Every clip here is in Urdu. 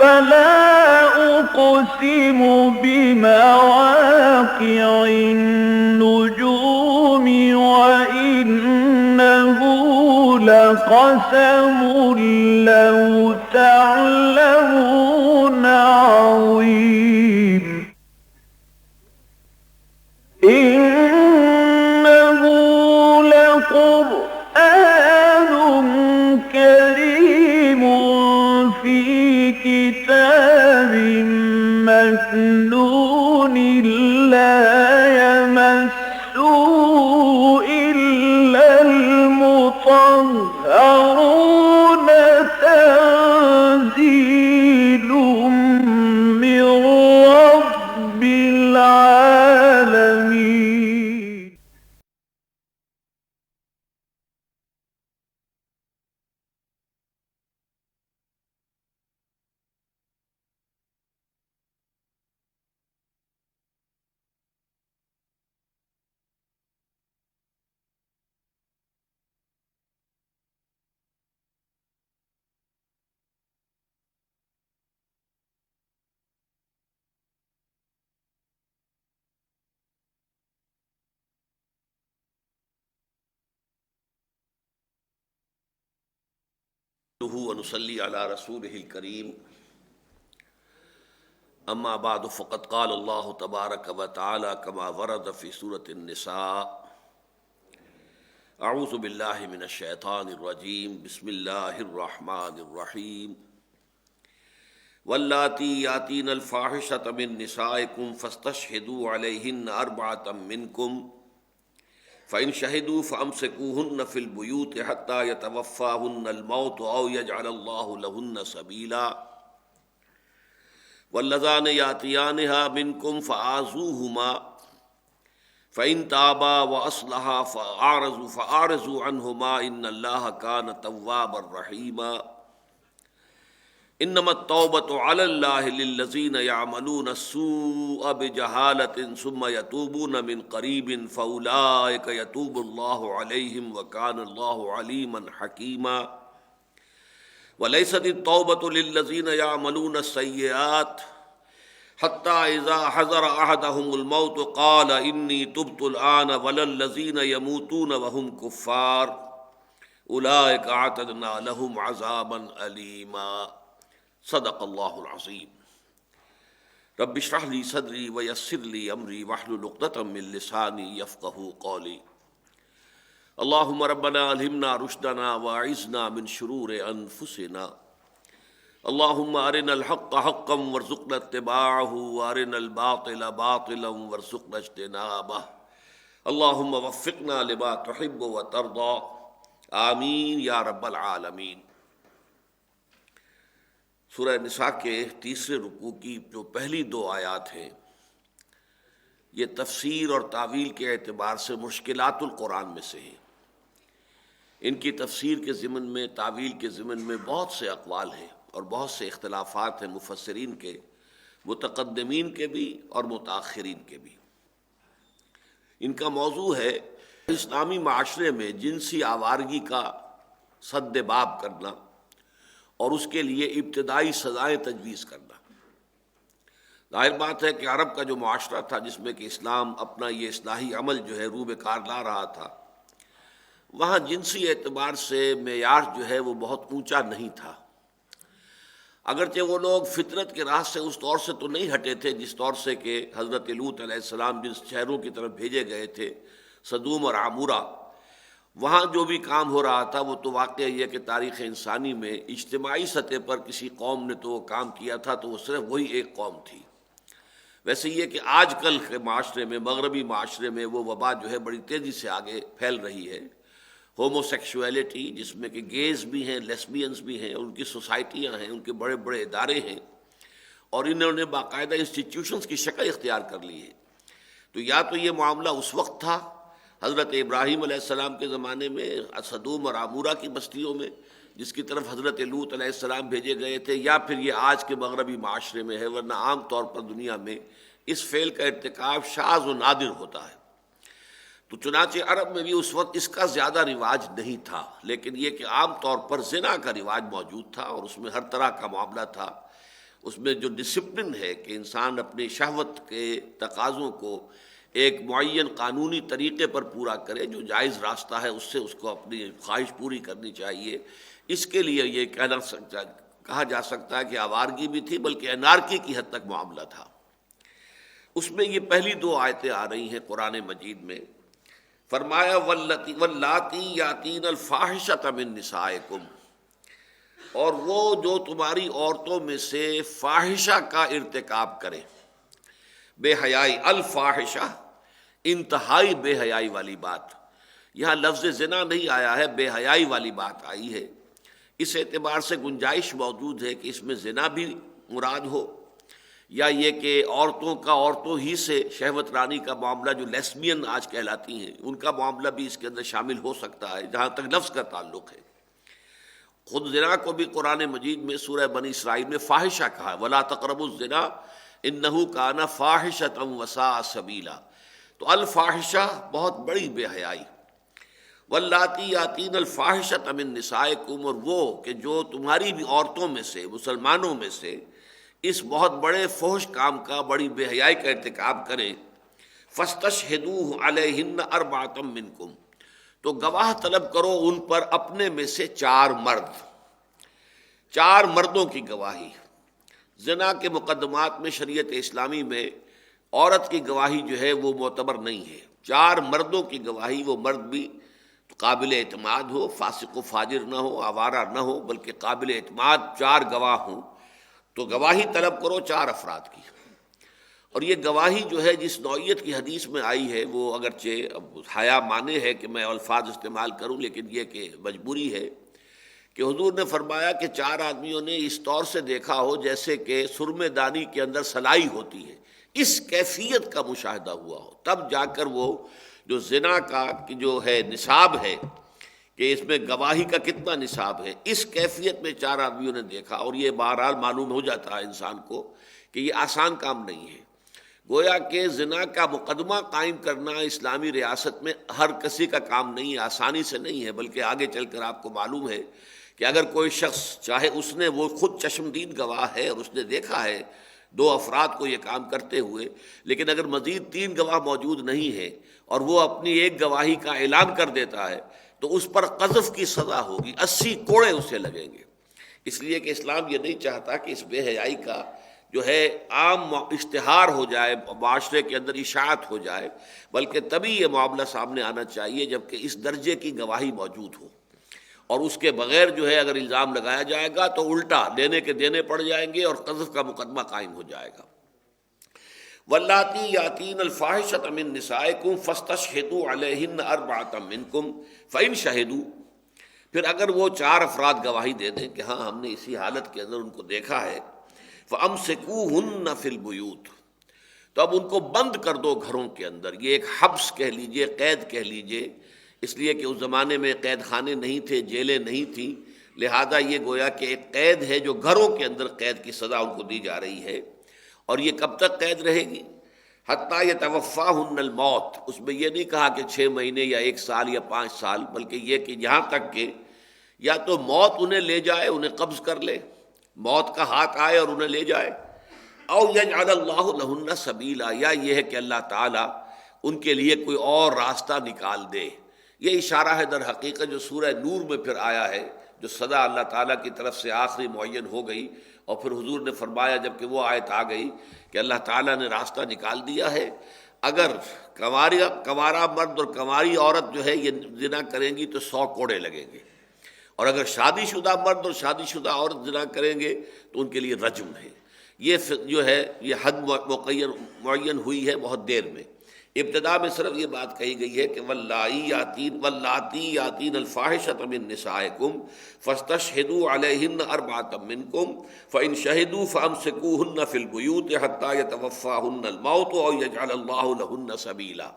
فلا أقسم بمواقع النجوم وإنه لقسم لو تعلمون عظيم إنه لقرآن كريم في كتاب مكنون لا يمسه إلا المطهرون تنزيل من رب العالمين. ونصلي على رسوله الكريم اما بعد فقد قال الله تبارك وتعالى كما ورد في سورة النساء اعوذ بالله من الشيطان الرجيم بسم الله الرحمن الرحيم واللاتي ياتين الفاحشة من نسائكم فاستشهدوا عليهن أربعة منكم فإن شهدوا فأمسكوهن في البيوت حتى يتوفاهن الموت أو يجعل الله لهن سبيلا واللذان يأتيانها منكم فآذوهما فإن تابا وأصلحا فأعرضوا عنهما إن الله كان توابا رحيما انما التوبة على الله للذين يعملون السوء بجهالة ثم يتوبون من قريب فأولئك يتوب الله عليهم وكان الله عليما حكيما وليست التوبة للذين يعملون السيئات حتى إذا حضر أحدهم الموت قال إني تبت الآن ولا الذين يموتون وهم كفار أولئك أعتدنا لهم عذابا أليما صدق اللہ العظیم رب اشرح لی صدری ویسر لی امری واحلل عقدۃ من لسانی یفقہوا قولی اللہم ربنا الہمنا رشدنا واعذنا من شرور انفسنا اللہم ارنا الحق حقا وارزقنا اتباعہ وارنا الباطل باطلا وارزقنا اجتنابہ اللہم وفقنا لما تحب وترضى آمین یا رب العالمین۔ سورہ نساء کے تیسرے رکوع کی جو پہلی دو آیات ہیں یہ تفسیر اور تعویل کے اعتبار سے مشکلات القرآن میں سے ہیں۔ ان کی تفسیر کے ضمن میں، تعویل کے ضمن میں بہت سے اقوال ہیں اور بہت سے اختلافات ہیں مفسرین کے، متقدمین کے بھی اور متاخرین کے بھی۔ ان کا موضوع ہے اسلامی معاشرے میں جنسی آوارگی کا سد باب کرنا اور اس کے لیے ابتدائی سزائیں تجویز کرنا۔ ظاہر بات ہے کہ عرب کا جو معاشرہ تھا جس میں کہ اسلام اپنا یہ اصلاحی عمل جو ہے روبے کار لا رہا تھا، وہاں جنسی اعتبار سے معیار جو ہے وہ بہت اونچا نہیں تھا۔ اگرچہ وہ لوگ فطرت کے راہ سے اس طور سے تو نہیں ہٹے تھے جس طور سے کہ حضرت لوط علیہ السلام جس شہروں کی طرف بھیجے گئے تھے، سدوم اور عمورہ، وہاں جو بھی کام ہو رہا تھا وہ تو واقعہ یہ کہ تاریخ انسانی میں اجتماعی سطح پر کسی قوم نے تو وہ کام کیا تھا تو وہ صرف وہی ایک قوم تھی۔ ویسے یہ کہ آج کل کے معاشرے میں، مغربی معاشرے میں، وہ وبا جو ہے بڑی تیزی سے آگے پھیل رہی ہے۔ ہومو سیکشولیٹی، جس میں کہ گیز بھی ہیں، لیسبینز بھی ہیں، ان کی سوسائٹیاں ہیں، ان کے بڑے بڑے ادارے ہیں اور انہوں نے باقاعدہ انسٹیٹیوشنز کی شکل اختیار کر لی ہے۔ تو یا تو یہ معاملہ اس وقت تھا حضرت ابراہیم علیہ السلام کے زمانے میں سدوم اور عمورہ کی بستیوں میں جس کی طرف حضرت لوط علیہ السلام بھیجے گئے تھے، یا پھر یہ آج کے مغربی معاشرے میں ہے، ورنہ عام طور پر دنیا میں اس فعل کا ارتکاب شاذ و نادر ہوتا ہے۔ تو چنانچہ عرب میں بھی اس وقت اس کا زیادہ رواج نہیں تھا، لیکن یہ کہ عام طور پر زنا کا رواج موجود تھا اور اس میں ہر طرح کا معاملہ تھا۔ اس میں جو ڈسپلن ہے کہ انسان اپنی شہوت کے تقاضوں کو ایک معین قانونی طریقے پر پورا کرے، جو جائز راستہ ہے اس سے اس کو اپنی خواہش پوری کرنی چاہیے، اس کے لیے یہ کہا جا سکتا ہے کہ آوارگی بھی تھی، بلکہ انارکی کی حد تک معاملہ تھا۔ اس میں یہ پہلی دو آیتیں آ رہی ہیں قرآن مجید میں، فرمایا واللاتی یاتین الفاحشۃ من نسائکم، اور وہ جو تمہاری عورتوں میں سے فاحشہ کا ارتکاب کرے، بے حیائی، الفاحشہ انتہائی بے حیائی والی بات، یہاں لفظ زنا نہیں آیا ہے، بے حیائی والی بات آئی ہے۔ اس اعتبار سے گنجائش موجود ہے کہ اس میں زنا بھی مراد ہو، یا یہ کہ عورتوں کا عورتوں ہی سے شہوت رانی کا معاملہ، جو لیسبین آج کہلاتی ہیں، ان کا معاملہ بھی اس کے اندر شامل ہو سکتا ہے جہاں تک لفظ کا تعلق ہے۔ خود زنا کو بھی قرآن مجید میں سورہ بنی اسرائیل میں فاحشہ کہا ہے، وَلَا تَقْرَبُوا الزِّنَا إِنَّهُ كَانَ فَاحِشَةً وَسَاءَ سَبِيلًا، تو الفاحشہ بہت بڑی بے حیائی، واللاتی یاتین الفاحشۃ من نسائکم، اور وہ کہ جو تمہاری بھی عورتوں میں سے، مسلمانوں میں سے اس بہت بڑے فحش کام کا، بڑی بے حیائی کا ارتکاب کریں، فاستشہدوا علیہن اربعۃ منکم، تو گواہ طلب کرو ان پر اپنے میں سے 4 مرد، 4 مردوں کی گواہی۔ زنا کے مقدمات میں شریعت اسلامی میں عورت کی گواہی جو ہے وہ معتبر نہیں ہے، 4 مردوں کی گواہی، وہ مرد بھی قابل اعتماد ہو، فاسق و فاجر نہ ہو، آوارہ نہ ہو، بلکہ قابل اعتماد 4 گواہ ہوں، تو گواہی طلب کرو 4 افراد کی۔ اور یہ گواہی جو ہے جس نوعیت کی حدیث میں آئی ہے، وہ اگرچہ اب حیا مانے ہے کہ میں الفاظ استعمال کروں، لیکن یہ کہ مجبوری ہے کہ حضور نے فرمایا کہ 4 آدمیوں نے اس طور سے دیکھا ہو جیسے کہ سرمے دانی کے اندر سلائی ہوتی ہے، اس کیفیت کا مشاہدہ ہوا ہو، تب جا کر وہ جو زنا کا جو ہے نصاب ہے کہ اس میں گواہی کا کتنا نصاب ہے، اس کیفیت میں 4 آدمیوں نے دیکھا۔ اور یہ بہرحال معلوم ہو جاتا ہے انسان کو کہ یہ آسان کام نہیں ہے، گویا کہ زنا کا مقدمہ قائم کرنا اسلامی ریاست میں ہر کسی کا کام نہیں ہے، آسانی سے نہیں ہے، بلکہ آگے چل کر آپ کو معلوم ہے کہ اگر کوئی شخص چاہے اس نے، وہ خود چشمدید گواہ ہے اور اس نے دیکھا ہے 2 افراد کو یہ کام کرتے ہوئے، لیکن اگر مزید 3 گواہ موجود نہیں ہیں اور وہ اپنی ایک گواہی کا اعلان کر دیتا ہے تو اس پر قذف کی سزا ہوگی، 80 کوڑے اسے لگیں گے۔ اس لیے کہ اسلام یہ نہیں چاہتا کہ اس بے حیائی کا جو ہے عام اشتہار ہو جائے، معاشرے کے اندر اشاعت ہو جائے، بلکہ تبھی یہ معاملہ سامنے آنا چاہیے جبکہ اس درجے کی گواہی موجود ہو، اور اس کے بغیر جو ہے اگر الزام لگایا جائے گا تو الٹا دینے کے دینے پڑ جائیں گے اور قذف کا مقدمہ قائم ہو جائے گا۔ واللاتی یاتین الفاحشۃ من نسائکم فاستشہدوا علیہن اربعۃ منکم فإن شہدوا، پھر اگر وہ 4 افراد گواہی دے دیں کہ ہاں ہم نے اسی حالت کے اندر ان کو دیکھا ہے، فَأَمْسِكُوهُنَّ فِي الْبُيُوتِ، تو اب ان کو بند کر دو گھروں کے اندر۔ یہ ایک حبس کہہ لیجئے، قید کہہ لیجئے، اس لیے کہ اس زمانے میں قید خانے نہیں تھے، جیلیں نہیں تھیں، لہذا یہ گویا کہ ایک قید ہے جو گھروں کے اندر قید کی سزا ان کو دی جا رہی ہے۔ اور یہ کب تک قید رہے گی؟ حتیٰ یتوفاہن الموت، اس میں یہ نہیں کہا کہ 6 مہینے یا 1 سال یا 5 سال، بلکہ یہ کہ یہاں تک کہ یا تو موت انہیں لے جائے، انہیں قبض کر لے، موت کا ہاتھ آئے اور انہیں لے جائے، او یجعل اللہ لہن سبیلا، یا یہ ہے کہ اللہ تعالیٰ ان کے لیے کوئی اور راستہ نکال دے۔ یہ اشارہ ہے در حقیقت جو سورہ نور میں پھر آیا ہے، جو سزا اللہ تعالیٰ کی طرف سے آخری معین ہو گئی، اور پھر حضور نے فرمایا جب کہ وہ آیت آ گئی کہ اللہ تعالیٰ نے راستہ نکال دیا ہے، اگر کنوارا مرد اور کنواری عورت جو ہے یہ زنا کریں گی تو 100 کوڑے لگیں گے، اور اگر شادی شدہ مرد اور شادی شدہ عورت زنا کریں گے تو ان کے لیے رجم ہے۔ یہ جو ہے یہ حد معین ہوئی ہے بہت دیر میں۔ ابتدا میں صرف یہ بات کہی گئی ہے کہ واللاتی یاتین الفاحشۃ من نسائکم فاستشہدوا علیہن اربعۃ منکم فإن شہدوا فامسکوہن فی البیوت حتی یتوفاہن الموت او یجعل اللہ لہن سبیلا۔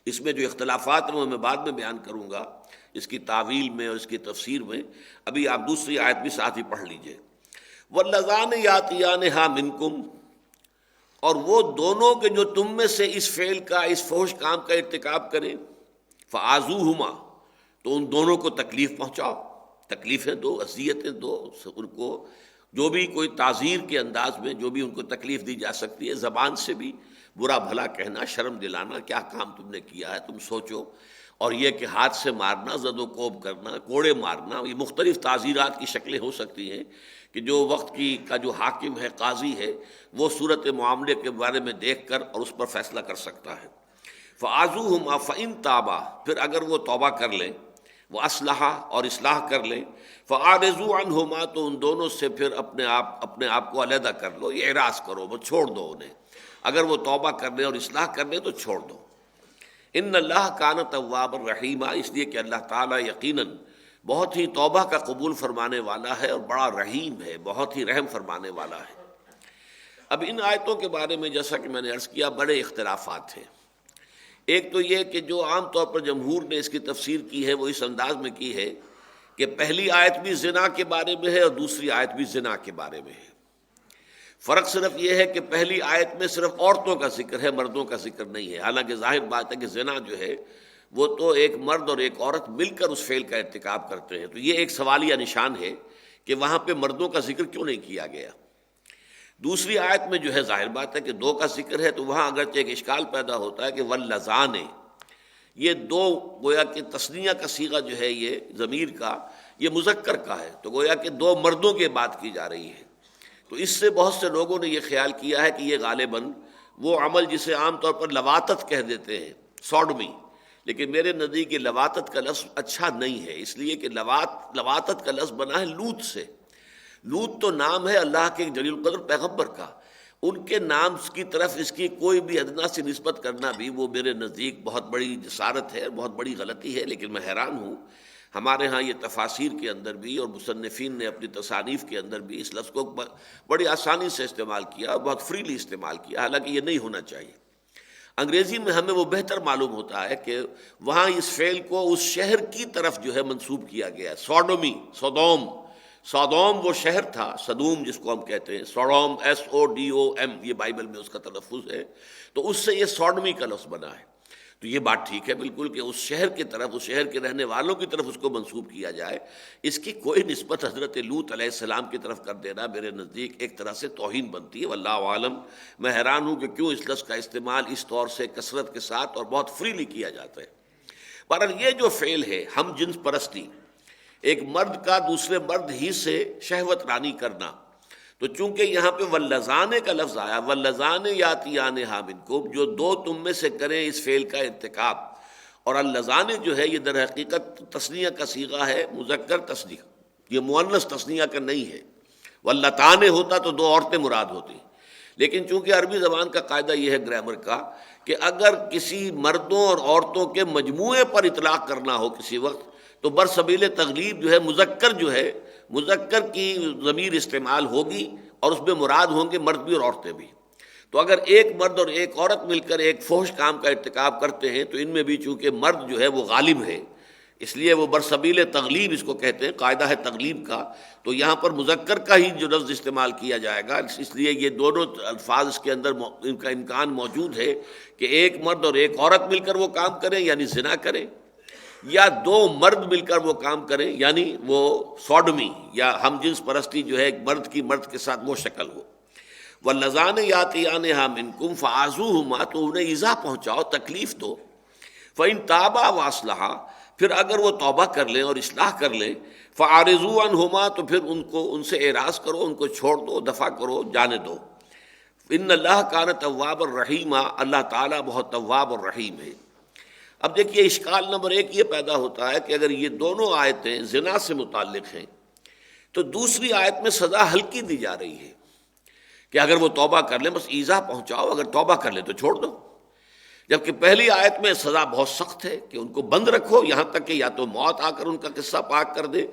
اس میں جو اختلافات ہیں وہ میں بعد میں بیان کروں گا، اس کی تعویل میں اور اس کی تفسیر میں۔ ابھی آپ دوسری آیت بھی ساتھ ہی پڑھ لیجئے۔ واللذان یاتیانہا منکم، اور وہ دونوں کے جو تم میں سے اس فعل کا، اس فحش کام کا ارتکاب کریں، فآذوہما، تو ان دونوں کو تکلیف پہنچاؤ، تکلیفیں دو، اذیتیں دو، ان کو جو بھی کوئی تعزیر کے انداز میں جو بھی ان کو تکلیف دی جا سکتی ہے، زبان سے بھی برا بھلا کہنا، شرم دلانا، کیا کام تم نے کیا ہے تم سوچو، اور یہ کہ ہاتھ سے مارنا، زد و کوب کرنا، کوڑے مارنا، یہ مختلف تعزیرات کی شکلیں ہو سکتی ہیں کہ جو وقت کا جو حاکم ہے، قاضی ہے، وہ صورت معاملے کے بارے میں دیکھ کر اور اس پر فیصلہ کر سکتا ہے۔ فَعَزُوهُمَا فَإِن تَابَا، پھر اگر وہ توبہ کر لیں، وہ اصلحہ اور اصلاح کر لیں، فَأَعْرِضُوا عَنْهُمَا، تو ان دونوں سے پھر اپنے آپ کو علیحدہ کر لو، یہ اعراض کرو، وہ چھوڑ دو انہیں۔ اگر وہ توبہ کر لیں اور اصلاح کر لیں تو چھوڑ دو۔ ان اللہ کان تواب الرحیم، اس لیے کہ اللہ تعالیٰ یقیناً بہت ہی توبہ کا قبول فرمانے والا ہے اور بڑا رحیم ہے، بہت ہی رحم فرمانے والا ہے۔ اب ان آیتوں کے بارے میں جیسا کہ میں نے عرض کیا، بڑے اختلافات ہیں۔ ایک تو یہ کہ جو عام طور پر جمہور نے اس کی تفسیر کی ہے وہ اس انداز میں کی ہے کہ پہلی آیت بھی زنا کے بارے میں ہے اور دوسری آیت بھی زنا کے بارے میں ہے۔ فرق صرف یہ ہے کہ پہلی آیت میں صرف عورتوں کا ذکر ہے، مردوں کا ذکر نہیں ہے، حالانکہ ظاہر بات ہے کہ زنا جو ہے وہ تو ایک مرد اور ایک عورت مل کر اس فعل کا ارتکاب کرتے ہیں، تو یہ ایک سوالیہ نشان ہے کہ وہاں پہ مردوں کا ذکر کیوں نہیں کیا گیا۔ دوسری آیت میں جو ہے ظاہر بات ہے کہ دو کا ذکر ہے، تو وہاں اگرچہ ایک اشکال پیدا ہوتا ہے کہ واللذان، یہ دو گویا کہ تثنیہ کا صیغہ جو ہے یہ ضمیر کا، یہ مذکر کا ہے، تو گویا کہ دو مردوں کی بات کی جا رہی ہے۔ تو اس سے بہت سے لوگوں نے یہ خیال کیا ہے کہ یہ غالباً وہ عمل جسے عام طور پر لواطت کہہ دیتے ہیں، سوڈمی، لیکن میرے نزدیک یہ لواطت کا لفظ اچھا نہیں ہے، اس لیے کہ لواطت کا لفظ بنا ہے لوط سے۔ لوط تو نام ہے اللہ کے جلیل القدر پیغمبر کا، ان کے نام کی طرف اس کی کوئی بھی ادنا سی نسبت کرنا بھی وہ میرے نزدیک بہت بڑی جسارت ہے، بہت بڑی غلطی ہے۔ لیکن میں حیران ہوں، ہمارے ہاں یہ تفاسیر کے اندر بھی اور مصنفین نے اپنی تصانیف کے اندر بھی اس لفظ کو بڑی آسانی سے استعمال کیا، بہت فریلی استعمال کیا، حالانکہ یہ نہیں ہونا چاہیے۔ انگریزی میں ہمیں وہ بہتر معلوم ہوتا ہے کہ وہاں اس فعل کو اس شہر کی طرف جو ہے منسوب کیا گیا ہے، سوڈومی، سودوم۔ سودوم وہ شہر تھا، صدوم جس کو ہم کہتے ہیں، سوڈوم، SODOM، یہ بائبل میں اس کا تلفظ ہے، تو اس سے یہ سوڈومی کا لفظ بنا ہے۔ تو یہ بات ٹھیک ہے بالکل کہ اس شہر کی طرف، اس شہر کے رہنے والوں کی طرف اس کو منسوب کیا جائے، اس کی کوئی نسبت حضرت لوط علیہ السلام کی طرف کر دینا میرے نزدیک ایک طرح سے توہین بنتی ہے، واللہ عالم۔ میں حیران ہوں کہ کیوں اس لفظ کا استعمال اس طور سے کثرت کے ساتھ اور بہت فریلی کیا جاتا ہے۔ بہرحال یہ جو فعل ہے ہم جنس پرستی، ایک مرد کا دوسرے مرد ہی سے شہوت رانی کرنا، تو چونکہ یہاں پہ واللذان کا لفظ آیا، واللذان یاتیانہا منکم، جو دو تم میں سے کریں اس فعل کا ارتکاب، اور اللذان جو ہے یہ در حقیقت تثنیہ کا صیغہ ہے، مذکر تثنیہ، یہ مؤنث تثنیہ کا نہیں ہے۔ واللتان ہوتا تو دو عورتیں مراد ہوتی، لیکن چونکہ عربی زبان کا قاعدہ یہ ہے گرامر کا کہ اگر کسی مردوں اور عورتوں کے مجموعے پر اطلاق کرنا ہو کسی وقت، تو برسبیل تغلیب جو ہے مذکر کی ضمیر استعمال ہوگی اور اس میں مراد ہوں گے مرد بھی اور عورتیں بھی۔ تو اگر ایک مرد اور ایک عورت مل کر ایک فحش کام کا ارتکاب کرتے ہیں تو ان میں بھی چونکہ مرد جو ہے وہ غالب ہے، اس لیے وہ برسبیل تغلیب اس کو کہتے ہیں، قاعدہ ہے تغلیب کا، تو یہاں پر مذکر کا ہی جو لفظ استعمال کیا جائے گا، اس لیے یہ دونوں الفاظ اس کے اندر ان کا امکان موجود ہے کہ ایک مرد اور ایک عورت مل کر وہ کام کریں یعنی زنا کریں، یا دو مرد مل کر وہ کام کریں یعنی وہ سوڈمی یا ہم جنس پرستی جو ہے ایک مرد کی مرد کے ساتھ وہ شکل ہو۔ واللذان یاتیانہا منکم فآذوہما، تو انہیں ایذا پہنچاؤ، تکلیف دو، فإن تابا واصلحا، پھر اگر وہ توبہ کر لیں اور اصلاح کر لیں، فأعرضوا عنہما، تو پھر ان سے اعراض کرو، ان کو چھوڑ دو، دفع کرو، جانے دو۔ ان اللہ کان توابا الرحیما، اللہ تعالیٰ بہت تواب اور رحیم ہے۔ اب دیکھیے اشکال نمبر ایک یہ پیدا ہوتا ہے کہ اگر یہ دونوں آیتیں زنا سے متعلق ہیں تو دوسری آیت میں سزا ہلکی دی جا رہی ہے کہ اگر وہ توبہ کر لیں، بس ایذا پہنچاؤ، اگر توبہ کر لیں تو چھوڑ دو، جبکہ پہلی آیت میں سزا بہت سخت ہے کہ ان کو بند رکھو یہاں تک کہ یا تو موت آ کر ان کا قصہ پاک کر دے،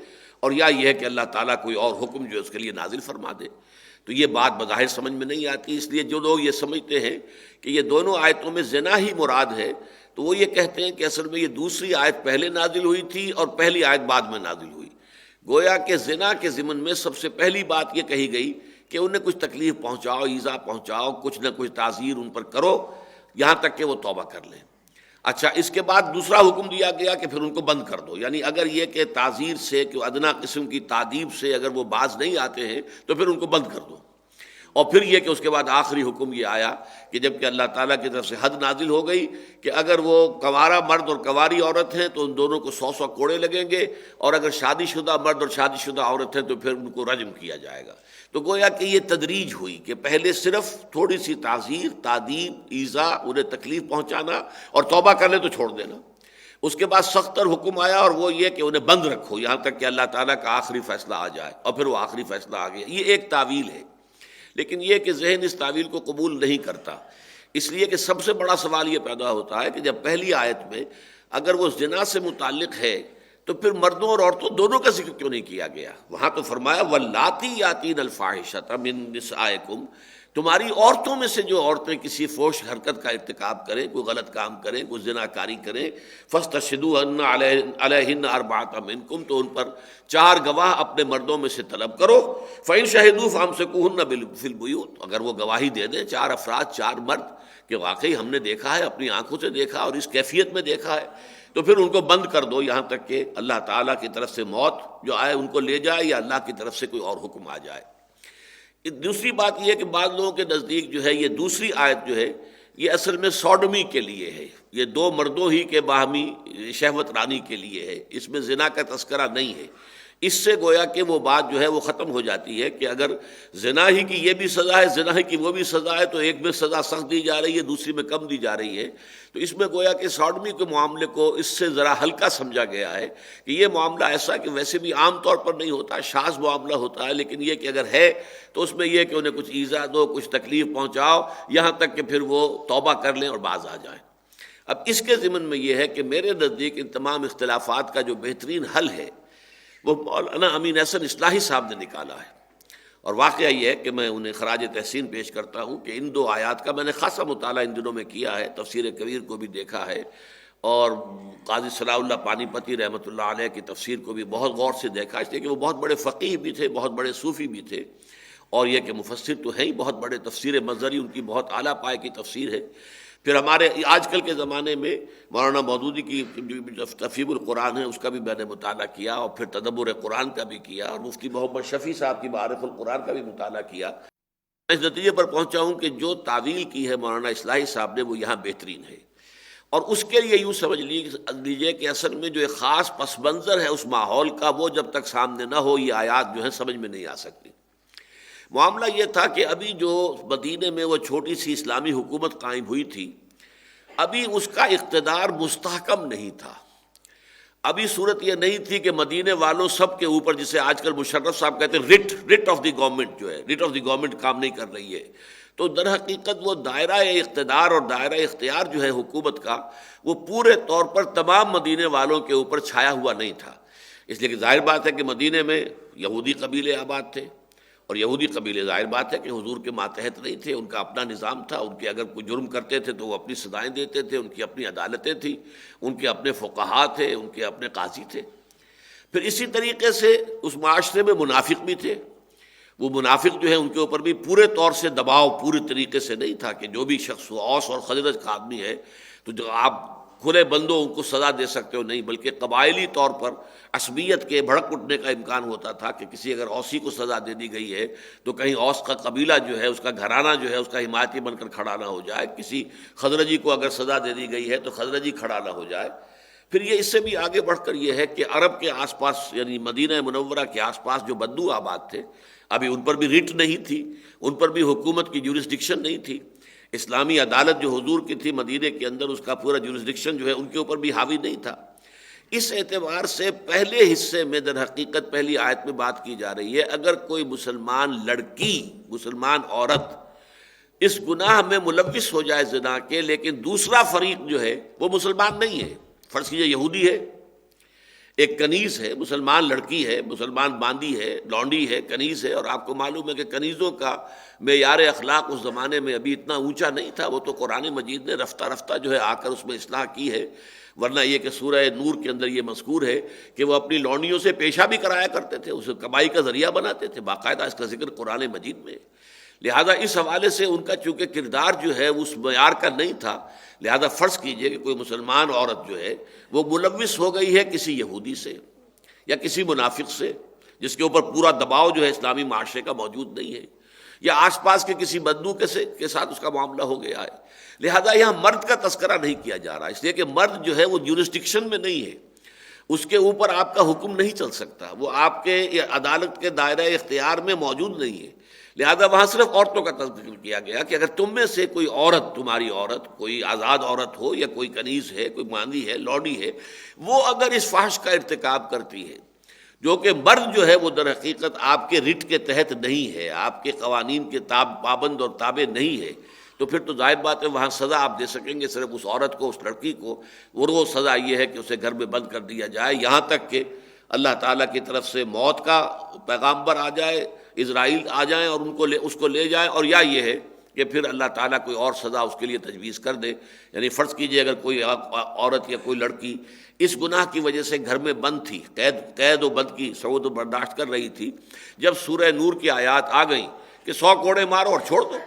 اور یا یہ ہے کہ اللہ تعالیٰ کوئی اور حکم جو ہے اس کے لیے نازل فرما دے۔ تو یہ بات بظاہر سمجھ میں نہیں آتی، اس لیے جو لوگ یہ سمجھتے ہیں کہ یہ دونوں آیتوں میں زنا ہی مراد ہے، تو وہ یہ کہتے ہیں کہ اصل میں یہ دوسری آیت پہلے نازل ہوئی تھی اور پہلی آیت بعد میں نازل ہوئی، گویا کہ زنا کے ضمن میں سب سے پہلی بات یہ کہی گئی کہ انہیں کچھ تکلیف پہنچاؤ، ایذا پہنچاؤ، کچھ نہ کچھ تعزیر ان پر کرو یہاں تک کہ وہ توبہ کر لیں۔ اچھا، اس کے بعد دوسرا حکم دیا گیا کہ پھر ان کو بند کر دو، یعنی اگر یہ کہ تعزیر سے کہ ادنا قسم کی تعدیب سے اگر وہ باز نہیں آتے ہیں تو پھر ان کو بند کر دو۔ اور پھر یہ کہ اس کے بعد آخری حکم یہ آیا کہ جب کہ اللہ تعالیٰ کی طرف سے حد نازل ہو گئی کہ اگر وہ کنوارا مرد اور کنواری عورت ہیں تو ان دونوں کو 100 کوڑے لگیں گے، اور اگر شادی شدہ مرد اور شادی شدہ عورت ہیں تو پھر ان کو رجم کیا جائے گا۔ تو گویا کہ یہ تدریج ہوئی کہ پہلے صرف تھوڑی سی تعزیر، تعدیب، ایذا، انہیں تکلیف پہنچانا اور توبہ کر لیں تو چھوڑ دینا۔ اس کے بعد سخت تر حکم آیا اور وہ یہ کہ انہیں بند رکھو یہاں تک کہ اللہ تعالیٰ کا آخری فیصلہ آ جائے، اور پھر وہ آخری فیصلہ آ گیا۔ یہ ایک تعویل ہے، لیکن یہ کہ ذہن اس تعویل کو قبول نہیں کرتا، اس لیے کہ سب سے بڑا سوال یہ پیدا ہوتا ہے کہ جب پہلی آیت میں اگر وہ زنا سے متعلق ہے تو پھر مردوں اور عورتوں دونوں کا ذکر کیوں نہیں کیا گیا؟ وہاں تو فرمایا واللاتی یاتین الفاحشۃ من نسائکم، تمہاری عورتوں میں سے جو عورتیں کسی فحش حرکت کا ارتکاب کریں، کوئی غلط کام کریں، کوئی زنا کاری کریں، فاستشہدوہن علیہن اربعۃ منکم، تو ان پر 4 گواہ اپنے مردوں میں سے طلب کرو، فإن شہدوا فامسکوہن فی البیوت، اگر وہ گواہی دے دیں 4 افراد 4 مرد کہ واقعی ہم نے دیکھا ہے، اپنی آنکھوں سے دیکھا اور اس کیفیت میں دیکھا ہے، تو پھر ان کو بند کر دو یہاں تک کہ اللہ تعالیٰ کی طرف سے موت جو آئے ان کو لے جائے یا اللہ کی طرف سے کوئی اور حکم آ جائے۔ دوسری بات یہ ہے کہ بعض لوگوں کے نزدیک جو ہے یہ دوسری آیت جو ہے یہ اصل میں سوڈمی کے لیے ہے، یہ 2 مردوں ہی کے باہمی شہوت رانی کے لیے ہے، اس میں زنا کا تذکرہ نہیں ہے۔ اس سے گویا کہ وہ بات جو ہے وہ ختم ہو جاتی ہے کہ اگر زنا ہی کی یہ بھی سزا ہے، زنا ہی کی وہ بھی سزا ہے، تو ایک میں سزا سخت دی جا رہی ہے، دوسری میں کم دی جا رہی ہے۔ تو اس میں گویا کہ سوڈمی کے معاملے کو اس سے ذرا ہلکا سمجھا گیا ہے کہ یہ معاملہ ایسا کہ ویسے بھی عام طور پر نہیں ہوتا، شاذ معاملہ ہوتا ہے، لیکن یہ کہ اگر ہے تو اس میں یہ کہ انہیں کچھ ایذا دو، کچھ تکلیف پہنچاؤ، یہاں تک کہ پھر وہ توبہ کر لیں اور باز آ جائیں۔ اب اس کے ضمن میں یہ ہے کہ میرے نزدیک ان تمام اختلافات کا جو بہترین حل ہے وہ مولانا امین احسن اصلاحی صاحب نے نکالا ہے، اور واقعہ یہ ہے کہ میں انہیں خراج تحسین پیش کرتا ہوں کہ ان 2 آیات کا میں نے خاصا مطالعہ ان دنوں میں کیا ہے، تفسیر کبیر کو بھی دیکھا ہے، اور قاضی صلاح اللہ پانی پتی رحمۃ اللہ علیہ کی تفسیر کو بھی بہت غور سے دیکھا، اس لیے کہ وہ بہت بڑے فقیہ بھی تھے، بہت بڑے صوفی بھی تھے، اور یہ کہ مفسر تو ہیں ہی بہت بڑے، تفسیر مظہری ان کی بہت اعلیٰ پائے کی تفسیر ہے۔ پھر ہمارے آج کل کے زمانے میں مولانا مودودی کی تفہیم القرآن ہے، اس کا بھی میں نے مطالعہ کیا، اور پھر تدبر قرآن کا بھی کیا، اور مفتی محمد شفیع صاحب کی معارف القرآن کا بھی مطالعہ کیا۔ میں اس نتیجے پر پہنچا ہوں کہ جو تعویل کی ہے مولانا اصلاحی صاحب نے وہ یہاں بہترین ہے، اور اس کے لیے یوں سمجھ لیجیے کہ اصل میں جو ایک خاص پس منظر ہے اس ماحول کا، وہ جب تک سامنے نہ ہو یہ آیات جو ہے سمجھ میں نہیں آ سکتی۔ معاملہ یہ تھا کہ ابھی جو مدینے میں وہ چھوٹی سی اسلامی حکومت قائم ہوئی تھی، ابھی اس کا اقتدار مستحکم نہیں تھا، ابھی صورت یہ نہیں تھی کہ مدینے والوں سب کے اوپر، جسے آج کل مشرف صاحب کہتے ہیں رٹ آف دی گورنمنٹ، جو ہے رٹ آف دی گورنمنٹ کام نہیں کر رہی ہے، تو در حقیقت وہ دائرہ اقتدار اور دائرہ اختیار جو ہے حکومت کا وہ پورے طور پر تمام مدینے والوں کے اوپر چھایا ہوا نہیں تھا، اس لیے کہ ظاہر بات ہے کہ مدینے میں یہودی قبیلے آباد تھے، اور یہودی قبیلے ظاہر بات ہے کہ حضور کے ماتحت نہیں تھے، ان کا اپنا نظام تھا، ان کے اگر کوئی جرم کرتے تھے تو وہ اپنی سزائیں دیتے تھے، ان کی اپنی عدالتیں تھیں، ان کے اپنے فقہا تھے، ان کے اپنے قاضی تھے۔ پھر اسی طریقے سے اس معاشرے میں منافق بھی تھے، وہ منافق جو ہے ان کے اوپر بھی پورے طور سے دباؤ پورے طریقے سے نہیں تھا کہ جو بھی شخص اوس اور خزرج کا آدمی ہے تو جو آپ کھلے بندوں ان کو سزا دے سکتے ہو، نہیں، بلکہ قبائلی طور پر عصبیت کے بھڑک اٹھنے کا امکان ہوتا تھا کہ کسی اگر اوسی کو سزا دے دی گئی ہے تو کہیں اوس کا قبیلہ جو ہے، اس کا گھرانہ جو ہے، اس کا حمایتی بن کر کھڑا نہ ہو جائے، کسی خزرجی کو اگر سزا دے دی گئی ہے تو خزرجی کھڑا نہ ہو جائے۔ پھر یہ اس سے بھی آگے بڑھ کر یہ ہے کہ عرب کے آس پاس یعنی مدینہ منورہ کے آس پاس جو بدو آباد تھے، ابھی ان پر بھی ریٹ نہیں تھی، ان پر بھی حکومت کی جورسڈکشن نہیں تھی، اسلامی عدالت جو حضور کی تھی مدینے کے اندر اس کا پورا جورسڈکشن جو ہے ان کے اوپر بھی حاوی نہیں تھا۔ اس اعتبار سے پہلے حصے میں در حقیقت پہلی آیت میں بات کی جا رہی ہے اگر کوئی مسلمان لڑکی، مسلمان عورت اس گناہ میں ملوث ہو جائے زنا کے، لیکن دوسرا فریق جو ہے وہ مسلمان نہیں ہے، فرض کیجیے یہودی ہے، ایک کنیز ہے، مسلمان لڑکی ہے، مسلمان باندی ہے، لونڈی ہے، کنیز ہے، اور آپ کو معلوم ہے کہ کنیزوں کا معیار اخلاق اس زمانے میں ابھی اتنا اونچا نہیں تھا، وہ تو قرآن مجید نے رفتہ رفتہ جو ہے آ کر اس میں اصلاح کی ہے، ورنہ یہ کہ سورہ نور کے اندر یہ مذکور ہے کہ وہ اپنی لونڈیوں سے پیشہ بھی کرایا کرتے تھے، اسے کمائی کا ذریعہ بناتے تھے، باقاعدہ اس کا ذکر قرآن مجید میں ہے۔ لہذا اس حوالے سے ان کا چونکہ کردار جو ہے اس معیار کا نہیں تھا، لہذا فرض کیجئے کہ کوئی مسلمان عورت جو ہے وہ ملوث ہو گئی ہے کسی یہودی سے یا کسی منافق سے جس کے اوپر پورا دباؤ جو ہے اسلامی معاشرے کا موجود نہیں ہے، یا آس پاس کے کسی بدو کے ساتھ اس کا معاملہ ہو گیا ہے، لہذا یہاں مرد کا تذکرہ نہیں کیا جا رہا، اس لیے کہ مرد جو ہے وہ جورسڈکشن میں نہیں ہے، اس کے اوپر آپ کا حکم نہیں چل سکتا، وہ آپ کے عدالت کے دائرہ اختیار میں موجود نہیں ہے، لہذا وہاں صرف عورتوں کا تذکر کیا گیا کہ اگر تم میں سے کوئی عورت، تمہاری عورت، کوئی آزاد عورت ہو یا کوئی کنیز ہے، کوئی ماندی ہے، لوڈی ہے، وہ اگر اس فحش کا ارتکاب کرتی ہے جو کہ مرد جو ہے وہ در حقیقت آپ کے رٹ کے تحت نہیں ہے، آپ کے قوانین کے پابند اور تابع نہیں ہے، تو پھر تو ظاہر بات ہے وہاں سزا آپ دے سکیں گے صرف اس عورت کو، اس لڑکی کو، اور وہ سزا یہ ہے کہ اسے گھر میں بند کر دیا جائے یہاں تک کہ اللہ تعالیٰ کی طرف سے موت کا پیغامبر آ جائے، اسرائیل آ جائیں اور اس کو لے جائیں، اور یا یہ ہے کہ پھر اللہ تعالیٰ کوئی اور سزا اس کے لیے تجویز کر دے۔ یعنی فرض کیجئے اگر کوئی عورت یا کوئی لڑکی اس گناہ کی وجہ سے گھر میں بند تھی، قید و بند کی صعود و برداشت کر رہی تھی، جب سورہ نور کی آیات آ گئیں کہ 100 کوڑے مارو اور چھوڑ دو،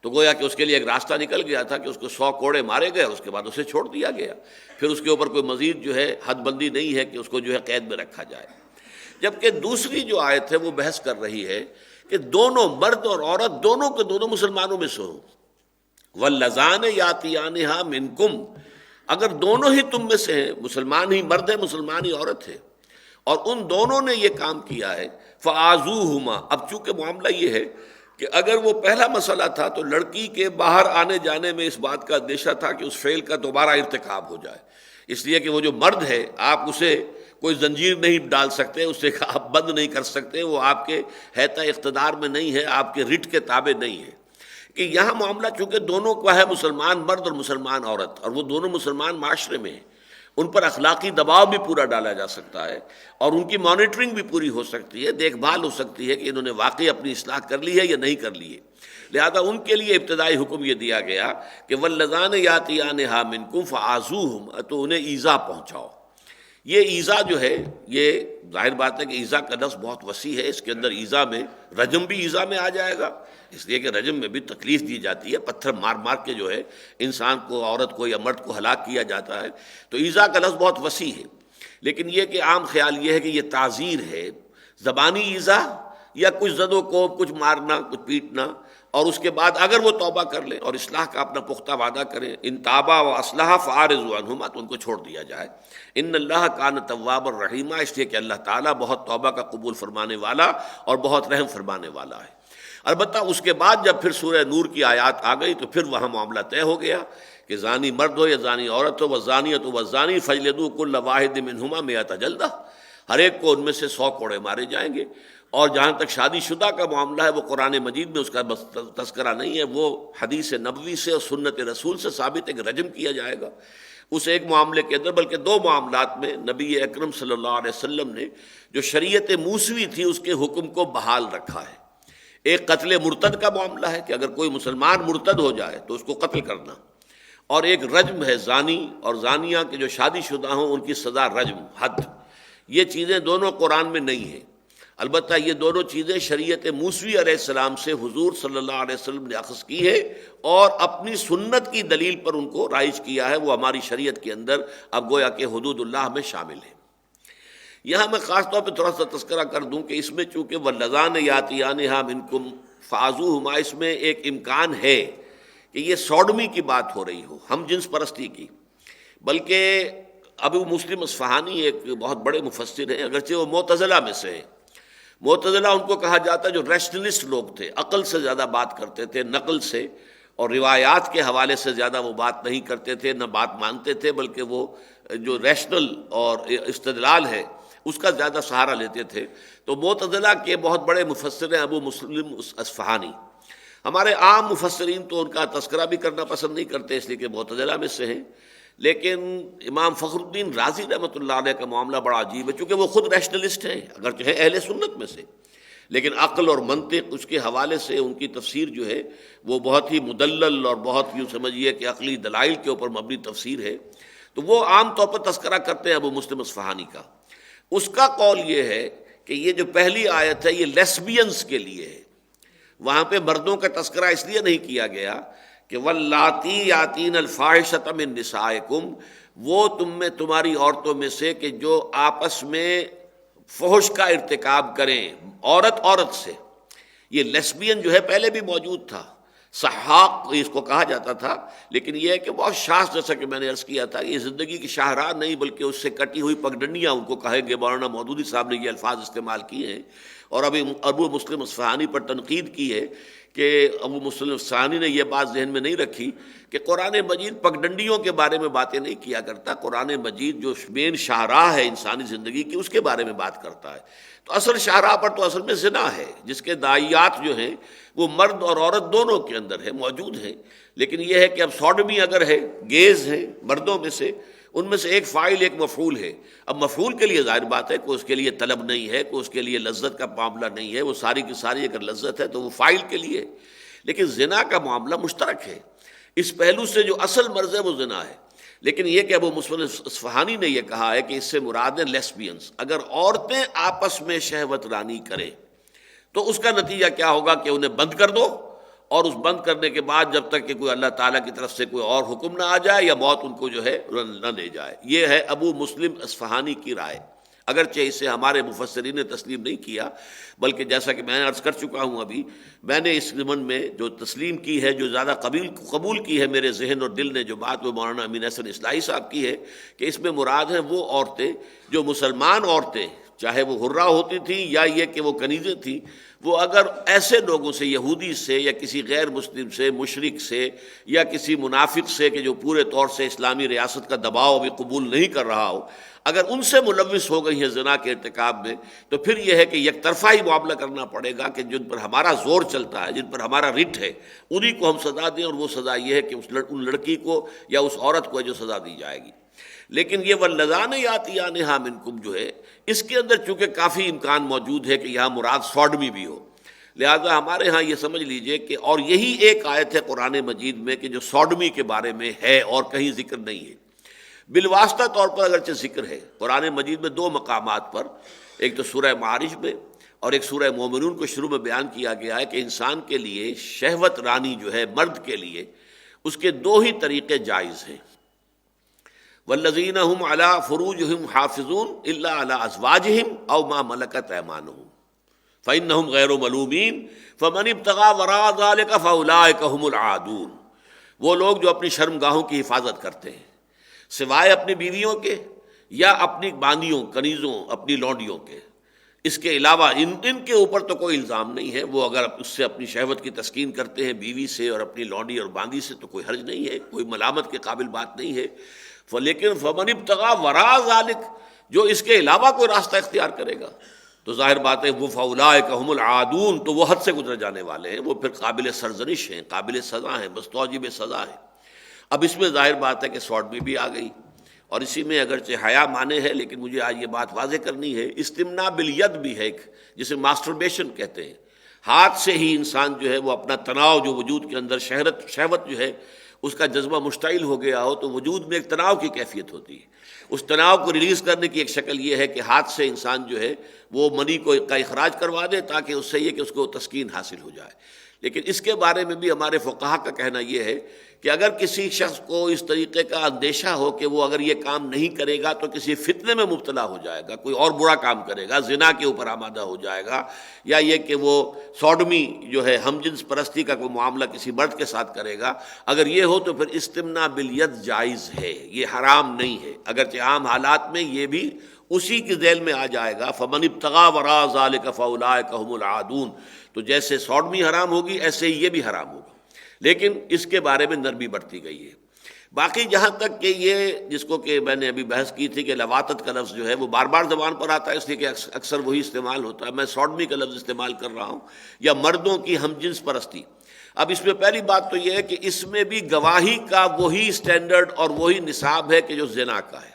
تو گویا کہ اس کے لیے ایک راستہ نکل گیا تھا کہ اس کو 100 کوڑے مارے گئے اور اس کے بعد اسے چھوڑ دیا گیا، پھر اس کے اوپر کوئی مزید جو ہے حد بندی نہیں ہے کہ اس کو جو ہے قید میں رکھا جائے۔ جبکہ دوسری جو آیت ہے وہ بحث کر رہی ہے کہ دونوں مرد اور عورت دونوں کے دونوں مسلمانوں میں سے ہوں، واللذان یاتیانہا منکم، اگر دونوں ہی تم میں سے ہیں، مسلمان ہی مرد ہے، مسلمان ہی عورت ہے، اور ان دونوں نے یہ کام کیا ہے، فآذوہما، اب چونکہ معاملہ یہ ہے کہ اگر وہ پہلا مسئلہ تھا تو لڑکی کے باہر آنے جانے میں اس بات کا اندیشہ تھا کہ اس فعل کا دوبارہ ارتکاب ہو جائے، اس لیے کہ وہ جو مرد ہے آپ اسے کوئی زنجیر نہیں ڈال سکتے، اسے آپ بند نہیں کر سکتے، وہ آپ کے حیطہ اقتدار میں نہیں ہے، آپ کے رٹ کے تابع نہیں ہے، کہ یہاں معاملہ چونکہ دونوں کا ہے، مسلمان مرد اور مسلمان عورت، اور وہ دونوں مسلمان معاشرے میں ہیں، ان پر اخلاقی دباؤ بھی پورا ڈالا جا سکتا ہے اور ان کی مانیٹرنگ بھی پوری ہو سکتی ہے، دیکھ بھال ہو سکتی ہے کہ انہوں نے واقعی اپنی اصلاح کر لی ہے یا نہیں کر لی ہے، لہذا ان کے لیے ابتدائی حکم یہ دیا گیا کہ واللذان یاتیانہا منکم فآذوہم، تو انہیں ایذا پہنچاؤ۔ یہ ایذا جو ہے، یہ ظاہر بات ہے کہ ایذا کا لفظ بہت وسیع ہے، اس کے اندر ایذا میں رجم بھی ایذا میں آ جائے گا، اس لیے کہ رجم میں بھی تکلیف دی جاتی ہے، پتھر مار مار کے جو ہے انسان کو، عورت کو یا مرد کو ہلاک کیا جاتا ہے، تو ایذا کا لفظ بہت وسیع ہے، لیکن یہ کہ عام خیال یہ ہے کہ یہ تعزیر ہے، زبانی ایذا یا کچھ زد و کوب، کچھ مارنا، کچھ پیٹنا، اور اس کے بعد اگر وہ توبہ کر لیں اور اصلاح کا اپنا پختہ وعدہ کریں، ان تابا و اصلحا فاعرضوا عنہما، تو ان کو چھوڑ دیا جائے۔ ان اللہ کان توابا الرحیما، اس لیے کہ اللہ تعالیٰ بہت توبہ کا قبول فرمانے والا اور بہت رحم فرمانے والا ہے۔ البتہ اس کے بعد جب پھر سورہ نور کی آیات آ گئی تو پھر وہاں معاملہ طے ہو گیا کہ زانی مرد ہو یا زانی عورت ہو، والزانیۃ والزانی فاجلدوا کل واحد منہما 100 جلدہ، ہر ایک کو ان میں سے 100 کوڑے مارے جائیں گے۔ اور جہاں تک شادی شدہ کا معاملہ ہے وہ قرآن مجید میں اس کا بس تذکرہ نہیں ہے، وہ حدیث نبوی سے اور سنت رسول سے ثابت ہے کہ رجم کیا جائے گا اس ایک معاملے کے اندر، بلکہ 2 معاملات میں نبی اکرم صلی اللہ علیہ وسلم نے جو شریعت موسوی تھی اس کے حکم کو بحال رکھا ہے۔ ایک قتل مرتد کا معاملہ ہے کہ اگر کوئی مسلمان مرتد ہو جائے تو اس کو قتل کرنا، اور ایک رجم ہے، زانی اور زانیہ کے جو شادی شدہ ہوں ان کی سزا رجم، حد۔ یہ چیزیں دونوں قرآن میں نہیں ہیں، البتہ یہ دونوں چیزیں شریعت موسوی علیہ السلام سے حضور صلی اللہ علیہ وسلم نے اخذ کی ہے اور اپنی سنت کی دلیل پر ان کو رائج کیا ہے، وہ ہماری شریعت کے اندر اب گویا کہ حدود اللہ میں شامل ہے۔ یہاں میں خاص طور پہ تھوڑا سا تذکرہ کر دوں کہ اس میں چونکہ واللذان یاتیانہا منکم فآذوہما، اس میں ایک امکان ہے کہ یہ سوڈمی کی بات ہو رہی ہو، ہم جنس پرستی کی، بلکہ ابو مسلم اصفہانی ایک بہت بڑے مفسر ہیں، اگرچہ وہ معتزلہ میں سے ہیں۔ معتزلہ ان کو کہا جاتا ہے جو ریشنلسٹ لوگ تھے، عقل سے زیادہ بات کرتے تھے، نقل سے اور روایات کے حوالے سے زیادہ وہ بات نہیں کرتے تھے، نہ بات مانتے تھے، بلکہ وہ جو ریشنل اور استدلال ہے اس کا زیادہ سہارا لیتے تھے۔ تو معتزلہ کے بہت بڑے مفسر ہیں ابو مسلم اصفہانی۔ ہمارے عام مفسرین تو ان کا تذکرہ بھی کرنا پسند نہیں کرتے، اس لیے کہ معتزلہ میں سے ہیں، لیکن امام فخر الدین رازی رحمۃ اللہ علیہ کا معاملہ بڑا عجیب ہے، چونکہ وہ خود ریشنلسٹ ہیں، اگرچہ ہیں اہل سنت میں سے، لیکن عقل اور منطق اس کے حوالے سے ان کی تفسیر جو ہے وہ بہت ہی مدلل اور بہت یوں سمجھیے کہ عقلی دلائل کے اوپر مبنی تفسیر ہے، تو وہ عام طور پر تذکرہ کرتے ہیں ابو مسلم اصفہانی کا۔ اس کا قول یہ ہے کہ یہ جو پہلی آیت ہے یہ لیسبینز کے لیے ہے، وہاں پہ مردوں کا تذکرہ اس لیے نہیں کیا گیا کہ واللاتی یاتین الفاحشۃ من نسائکم، وہ تم میں تمہاری عورتوں میں سے کہ جو آپس میں فحش کا ارتکاب کریں عورت عورت سے. یہ لیسبین جو ہے پہلے بھی موجود تھا، سحاق اس کو کہا جاتا تھا، لیکن یہ ہے کہ بہت شاذ، جیسا کہ میں نے عرض کیا تھا، یہ زندگی کی شاہراہ نہیں بلکہ اس سے کٹی ہوئی پگڈنڈیاں ان کو کہیں گے. مولانا مودودی صاحب نے یہ الفاظ استعمال کیے ہیں، اور ابھی ابو مسلم اصفہانی پر تنقید کی ہے کہ ابو مسلم اصفہانی نے یہ بات ذہن میں نہیں رکھی کہ قرآن مجید پگڈنڈیوں کے بارے میں باتیں نہیں کیا کرتا. قرآن مجید جو مین شاہراہ ہے انسانی زندگی کی، اس کے بارے میں بات کرتا ہے. تو اصل شاہراہ پر تو اصل میں زنا ہے، جس کے داعیات جو ہیں وہ مرد اور عورت دونوں کے اندر ہے، موجود ہیں. لیکن یہ ہے کہ اب سوڈمی اگر ہے، گیز ہے مردوں میں سے، ان میں سے ایک فاعل ایک مفعول ہے. اب مفعول کے لیے ظاہر بات ہے کوئی اس کے لیے طلب نہیں ہے، کوئی اس کے لیے لذت کا معاملہ نہیں ہے، وہ ساری کی ساری اگر لذت ہے تو وہ فاعل کے لیے ہے. لیکن زنا کا معاملہ مشترک ہے، اس پہلو سے جو اصل مرض ہے وہ زنا ہے. لیکن یہ کہ ابو مسلم اصفہانی نے یہ کہا ہے کہ اس سے مراد ہے لیسبینز. اگر عورتیں آپس میں شہوت رانی کریں تو اس کا نتیجہ کیا ہوگا کہ انہیں بند کر دو، اور اس بند کرنے کے بعد جب تک کہ کوئی اللہ تعالیٰ کی طرف سے کوئی اور حکم نہ آ جائے یا موت ان کو جو ہے نہ لے جائے. یہ ہے ابو مسلم اصفہانی کی رائے، اگرچہ اسے ہمارے مفسرین نے تسلیم نہیں کیا، بلکہ جیسا کہ میں نے عرض کر چکا ہوں ابھی، میں نے اس ضمن میں جو تسلیم کی ہے، جو زیادہ قبول کی ہے میرے ذہن اور دل نے، جو بات وہ مولانا امین احسن اصلاحی صاحب کی ہے کہ اس میں مراد ہیں وہ عورتیں جو مسلمان عورتیں، چاہے وہ حرہ ہوتی تھیں یا یہ کہ وہ کنیزیں تھیں، وہ اگر ایسے لوگوں سے، یہودی سے یا کسی غیر مسلم سے، مشرک سے یا کسی منافق سے کہ جو پورے طور سے اسلامی ریاست کا دباؤ ابھی قبول نہیں کر رہا ہو، اگر ان سے ملوث ہو گئی ہیں زنا کے ارتکاب میں، تو پھر یہ ہے کہ یک طرفہ ہی معاملہ کرنا پڑے گا کہ جن پر ہمارا زور چلتا ہے، جن پر ہمارا رٹ ہے، انہی کو ہم سزا دیں، اور وہ سزا یہ ہے کہ ان لڑکی کو یا اس عورت کو جو سزا دی جائے گی. لیکن یہ واللذان یاتیانہا منکم جو ہے، اس کے اندر چونکہ کافی امکان موجود ہے کہ یہاں مراد سوڈمی بھی ہو، لہذا ہمارے ہاں یہ سمجھ لیجئے کہ، اور یہی ایک آیت ہے قرآن مجید میں کہ جو سوڈمی کے بارے میں ہے اور کہیں ذکر نہیں ہے. بالواسطہ طور پر اگرچہ ذکر ہے قرآن مجید میں دو مقامات پر، ایک تو سورہ معارج میں اور ایک سورہ مومنون کو شروع میں بیان کیا گیا ہے کہ انسان کے لیے شہوت رانی جو ہے مرد کے لیے، اس کے دو ہی طریقے جائز ہیں. والذین هم علی فروجہم حافظون الا علی ازواجہم او ما ملکت ایمانہم فانہم غیر ملومین فمن ابتغى وراء ذلک فاولئک هم العادون. وہ لوگ جو اپنی شرمگاہوں کی حفاظت کرتے ہیں سوائے اپنی بیویوں کے یا اپنی باندیوں، کنیزوں، اپنی لونڈیوں کے، اس کے علاوہ ان کے اوپر تو کوئی الزام نہیں ہے. وہ اگر اس سے اپنی شہوت کی تسکین کرتے ہیں بیوی سے اور اپنی لونڈی اور باندی سے تو کوئی حرج نہیں ہے، کوئی ملامت کے قابل بات نہیں ہے. لیکن فمن ابتغى وراء ذلک، جو اس کے علاوہ کوئی راستہ اختیار کرے گا تو ظاہر بات ہے وہ فاولئک هم العادون، تو وہ حد سے گزر جانے والے ہیں، وہ پھر قابل سرزنش ہیں، قابل سزا ہیں، مستوجب سزا ہیں. اب اس میں ظاہر بات ہے کہ سوڈمی بھی آ گئی، اور اسی میں اگرچہ حیا مانے ہے، لیکن مجھے آج یہ بات واضح کرنی ہے، استمناء بالید بھی ہے، جسے ماسٹربیشن کہتے ہیں. ہاتھ سے ہی انسان جو ہے وہ اپنا تناؤ جو وجود کے اندر شہوت جو ہے اس کا جذبہ مشتعل ہو گیا ہو، تو وجود میں ایک تناؤ کی کیفیت ہوتی ہے. اس تناؤ کو ریلیز کرنے کی ایک شکل یہ ہے کہ ہاتھ سے انسان جو ہے وہ منی کا اخراج کروا دے، تاکہ اس سے یہ کہ اس کو تسکین حاصل ہو جائے. لیکن اس کے بارے میں بھی ہمارے فقہا کا کہنا یہ ہے کہ اگر کسی شخص کو اس طریقے کا اندیشہ ہو کہ وہ اگر یہ کام نہیں کرے گا تو کسی فتنے میں مبتلا ہو جائے گا، کوئی اور برا کام کرے گا، زنا کے اوپر آمادہ ہو جائے گا، یا یہ کہ وہ سوڈمی جو ہے ہم جنس پرستی کا کوئی معاملہ کسی مرد کے ساتھ کرے گا، اگر یہ ہو تو پھر استمناء بالید جائز ہے، یہ حرام نہیں ہے. اگرچہ عام حالات میں یہ بھی اسی کی ذیل میں آ جائے گا، فمن ابتغى وراء ذلك فاولئک هم العادون. تو جیسے سوڈمی حرام ہوگی ایسے ہی یہ بھی حرام ہوگا، لیکن اس کے بارے میں نرمی برتی گئی ہے. باقی جہاں تک کہ یہ جس کو کہ میں نے ابھی بحث کی تھی کہ لواطت کا لفظ جو ہے وہ بار بار زبان پر آتا ہے، اس لیے کہ اکثر وہی استعمال ہوتا ہے، میں سوڈمی کا لفظ استعمال کر رہا ہوں، یا مردوں کی ہم جنس پرستی. اب اس میں پہلی بات تو یہ ہے کہ اس میں بھی گواہی کا وہی سٹینڈرڈ اور وہی نصاب ہے کہ جو زنا کا ہے.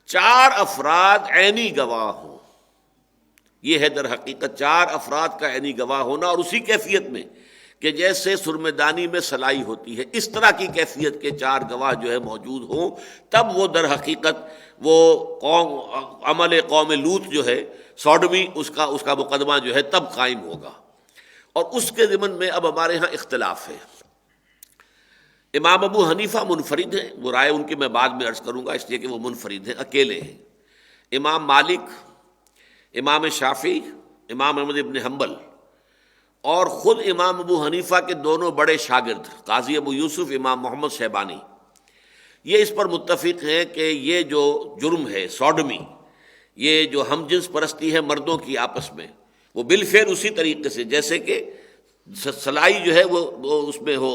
4 افراد عینی گواہ ہوں، یہ ہے در حقیقت 4 افراد کا عینی گواہ ہونا، اور اسی کیفیت میں کہ جیسے سرمدانی میں سلائی ہوتی ہے اس طرح کی کیفیت کے 4 گواہ جو ہے موجود ہوں، تب وہ در حقیقت وہ عمل قوم لوط جو ہے سوڈمی، اس کا مقدمہ جو ہے تب قائم ہوگا. اور اس کے ضمن میں اب ہمارے ہاں اختلاف ہے۔ امام ابو حنیفہ منفرد ہیں، وہ رائے ان کی میں بعد میں عرض کروں گا اس لیے کہ وہ منفرد ہیں، اکیلے ہیں۔ امام مالک، امام شافعی، امام احمد ابن حنبل اور خود امام ابو حنیفہ کے دونوں بڑے شاگرد قاضی ابو یوسف، امام محمد شیبانی، یہ اس پر متفق ہیں کہ یہ جو جرم ہے سوڈمی، یہ جو ہم جنس پرستی ہے مردوں کی آپس میں، وہ بالفعل اسی طریقے سے جیسے کہ سلائی جو ہے وہ اس میں ہو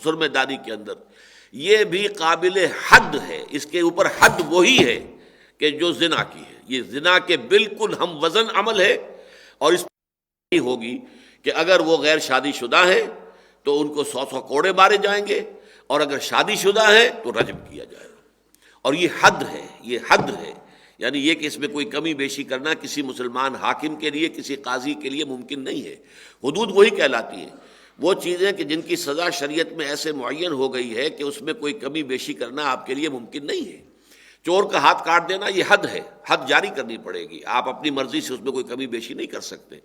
سرمے دانی کے اندر، یہ بھی قابل حد ہے، اس کے اوپر حد وہی ہے کہ جو زنا کی ہے۔ یہ زنا کے بالکل ہم وزن عمل ہے، اور اس پر ہوگی کہ اگر وہ غیر شادی شدہ ہیں تو ان کو 100 کوڑے مارے جائیں گے، اور اگر شادی شدہ ہے تو رجم کیا جائے گا۔ اور یہ حد ہے، یہ حد ہے، یعنی یہ کہ اس میں کوئی کمی بیشی کرنا کسی مسلمان حاکم کے لیے، کسی قاضی کے لیے ممکن نہیں ہے۔ حدود وہی کہلاتی ہیں، وہ چیزیں کہ جن کی سزا شریعت میں ایسے معین ہو گئی ہے کہ اس میں کوئی کمی بیشی کرنا آپ کے لیے ممکن نہیں ہے۔ چور کا ہاتھ کاٹ دینا یہ حد ہے، حد جاری کرنی پڑے گی، آپ اپنی مرضی سے اس میں کوئی کمی بیشی نہیں کر سکتے۔